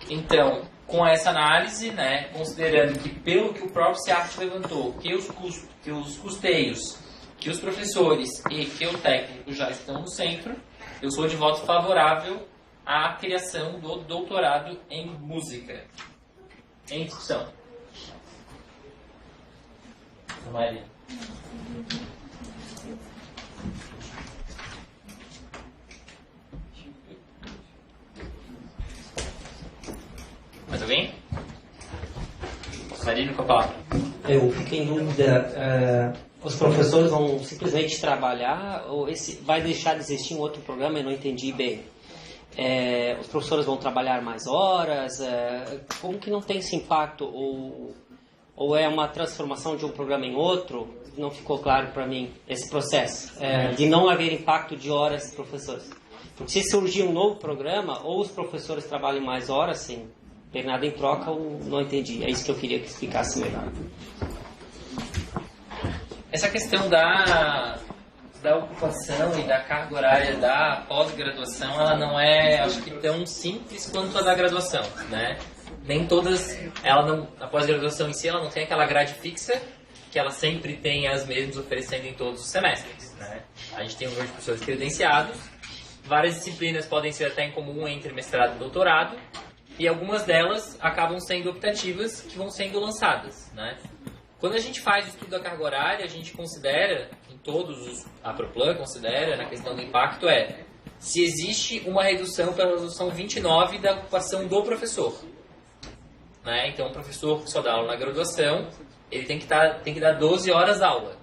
Então, com essa análise, né, considerando que pelo que o próprio SEART levantou, que os custeios, que os professores e que o técnico já estão no centro, eu sou de voto favorável à criação do doutorado em música. Em discussão. Maria. Mais alguém? Marino, com a palavra. Eu fiquei em dúvida. Os professores vão simplesmente trabalhar ou vai deixar de existir um outro programa? Eu não entendi bem. Os professores vão trabalhar mais horas? Como que não tem esse impacto? Ou é uma transformação de um programa em outro? Não ficou claro para mim esse processo. De não haver impacto de horas dos professores. Porque se surgir um novo programa, ou os professores trabalham mais horas sem ter nada em troca, ou não entendi. É isso que eu queria que explicasse melhor. Essa questão da ocupação e da carga horária da pós-graduação, ela não é, acho que, tão simples quanto a da graduação, né? Nem todas, a pós-graduação em si, ela não tem aquela grade fixa, que ela sempre tenha as mesmas oferecendo em todos os semestres, né? A gente tem um número de professores credenciados, várias disciplinas podem ser até em comum entre mestrado e doutorado, e algumas delas acabam sendo optativas que vão sendo lançadas, né? Quando a gente faz o estudo da carga horária, a gente considera, em todos a Proplan considera, na questão do impacto, se existe uma redução pela resolução 29 da ocupação do professor. Né? Então, o professor que só dá aula na graduação, ele tem que dar 12 horas aula.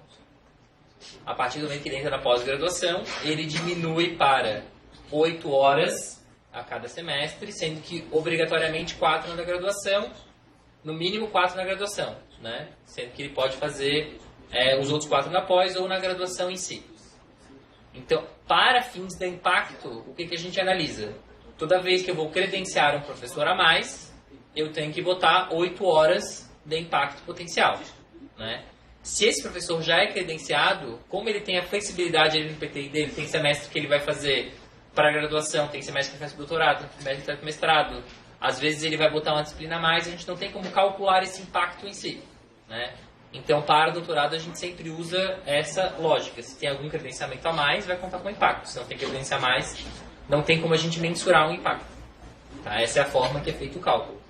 A partir do momento que ele entra na pós-graduação, ele diminui para 8 horas a cada semestre, sendo que obrigatoriamente 4 na graduação, no mínimo 4 na graduação, né? Sendo que ele pode fazer os outros 4 na pós ou na graduação em si. Então, para fins de impacto, o que a gente analisa? Toda vez que eu vou credenciar um professor a mais, eu tenho que botar 8 horas de impacto potencial, né? Se esse professor já é credenciado, como ele tem a flexibilidade ali no PTI dele, tem semestre que ele vai fazer para a graduação, tem semestre que ele faz para o doutorado, tem semestre que ele faz para o mestrado, às vezes ele vai botar uma disciplina a mais, a gente não tem como calcular esse impacto em si, né? Então, para o doutorado, a gente sempre usa essa lógica. Se tem algum credenciamento a mais, vai contar com impacto. Se não tem credenciamento a mais, não tem como a gente mensurar o impacto. Tá? Essa é a forma que é feito o cálculo.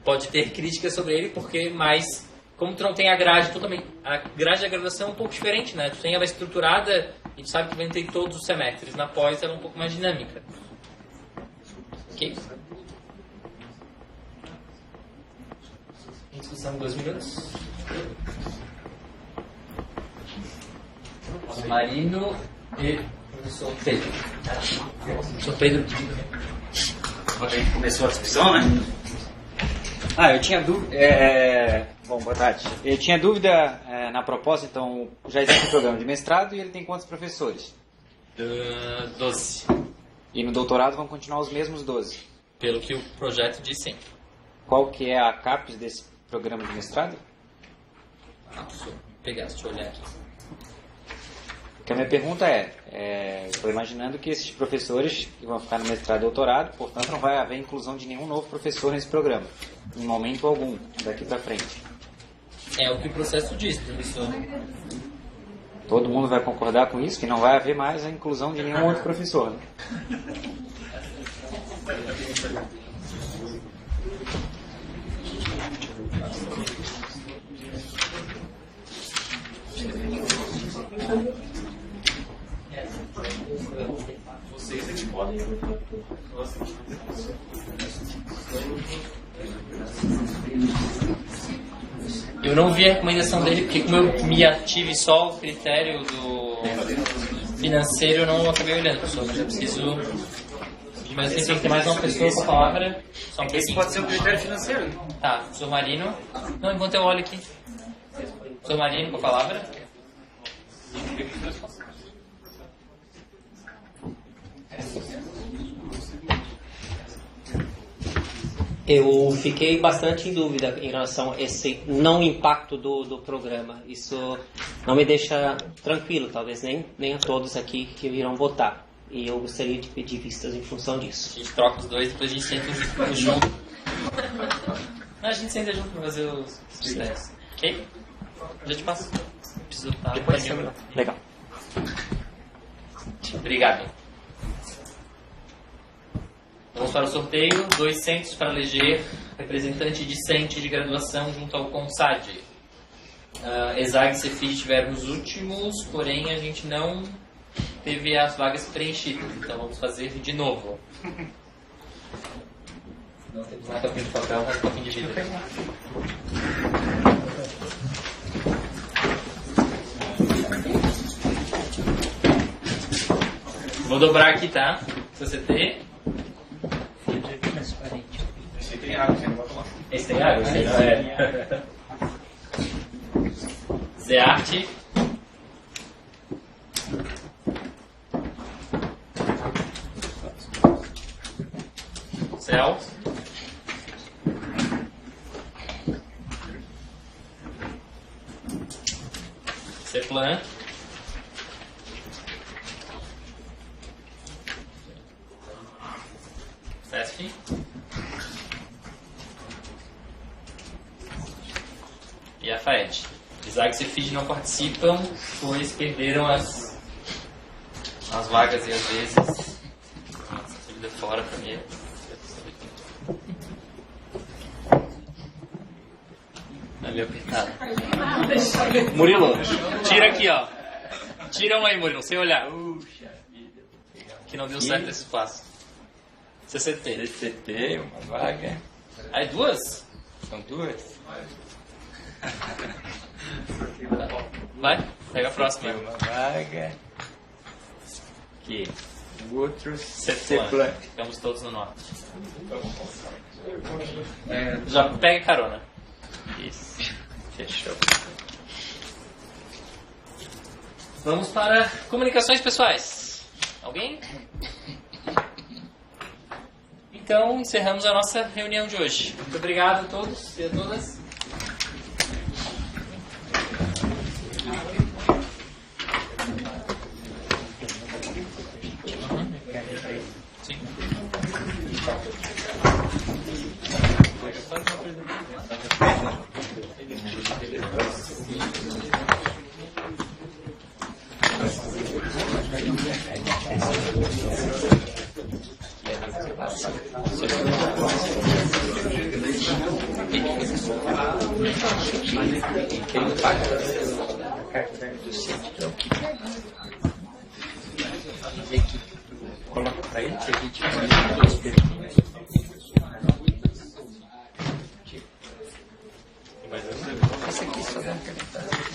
Pode ter críticas sobre ele, mas como tu não tem a grade totalmente... A grade da graduação é um pouco diferente, né? Tu tem ela estruturada e tu sabe que vai ter todos os semestres. Na pós, ela é um pouco mais dinâmica. Ok? Discussão 2 minutos. Marino e professor Pedro. Professor Pedro. Começou a discussão, né? Eu tinha dúvida. Bom, boa tarde. Eu tinha dúvida na proposta, então já existe um programa de mestrado e ele tem quantos professores? 12. E no doutorado vão continuar os mesmos 12? Pelo que o projeto diz, sim. Qual que é a CAPES desse programa de mestrado? Deixa eu pegar, deixa eu olhar aqui. Porque a minha pergunta estou imaginando que esses professores que vão ficar no mestrado e doutorado, portanto não vai haver inclusão de nenhum novo professor nesse programa, em momento algum, daqui para frente. É o que o processo diz, professor. Todo mundo vai concordar com isso, que não vai haver mais a inclusão de nenhum outro professor, né? Vocês aqui podem. Eu não vi a recomendação dele, porque como eu me ative só o critério do financeiro, eu não acabei olhando, pessoal, mas eu preciso... Mas eu tenho que ter mais uma pessoa com a palavra. Só um pouquinho. Esse pode ser um critério financeiro. Tá, professor Marino. Não, enquanto eu olho aqui. Professor Marino com a palavra. Eu fiquei bastante em dúvida em relação a esse não impacto do programa. Isso não me deixa tranquilo, talvez nem a todos aqui que irão votar. E eu gostaria de pedir vistas em função disso. A gente troca os dois e depois a gente senta junto. Não, a gente senta junto para fazer os critérios. Ok? Já te passo. Preciso estar depois. Legal. Obrigado. Vamos para o sorteio. 2 centros para eleger representante discente de graduação junto ao CONSAD. ESAG e CEFIT tiveram os últimos, porém a gente não teve as vagas preenchidas. Então vamos fazer de novo. Não temos mais papel de papel, mas papel de vida. Vou dobrar aqui, tá? Se você tem. Esse tem água, você não vai tomar. Esse tem água? Esse não é. Zearte. Céu. Ceplan. CESP. E a FAED. Zags e Feed não participam, pois perderam as vagas e às vezes de fora para mim. Ali apertado. Murilo, tira aqui, ó. Tira um aí, Murilo, sem olhar. Que não deu certo esse passo. CCT. CCT, uma vaga. Aí duas? São duas. Vai, pega a próxima. Uma vaga. Aqui. O outro CT Plan. Ficamos todos no norte. Já pega carona. Isso. Fechou. Vamos para comunicações pessoais. Alguém? Então, encerramos a nossa reunião de hoje. Muito obrigado a todos e a todas. Sim. Quem paga a carta do centro? Coloca para ele que a gente vai dois perfis. Esse aqui só dá uma caneta.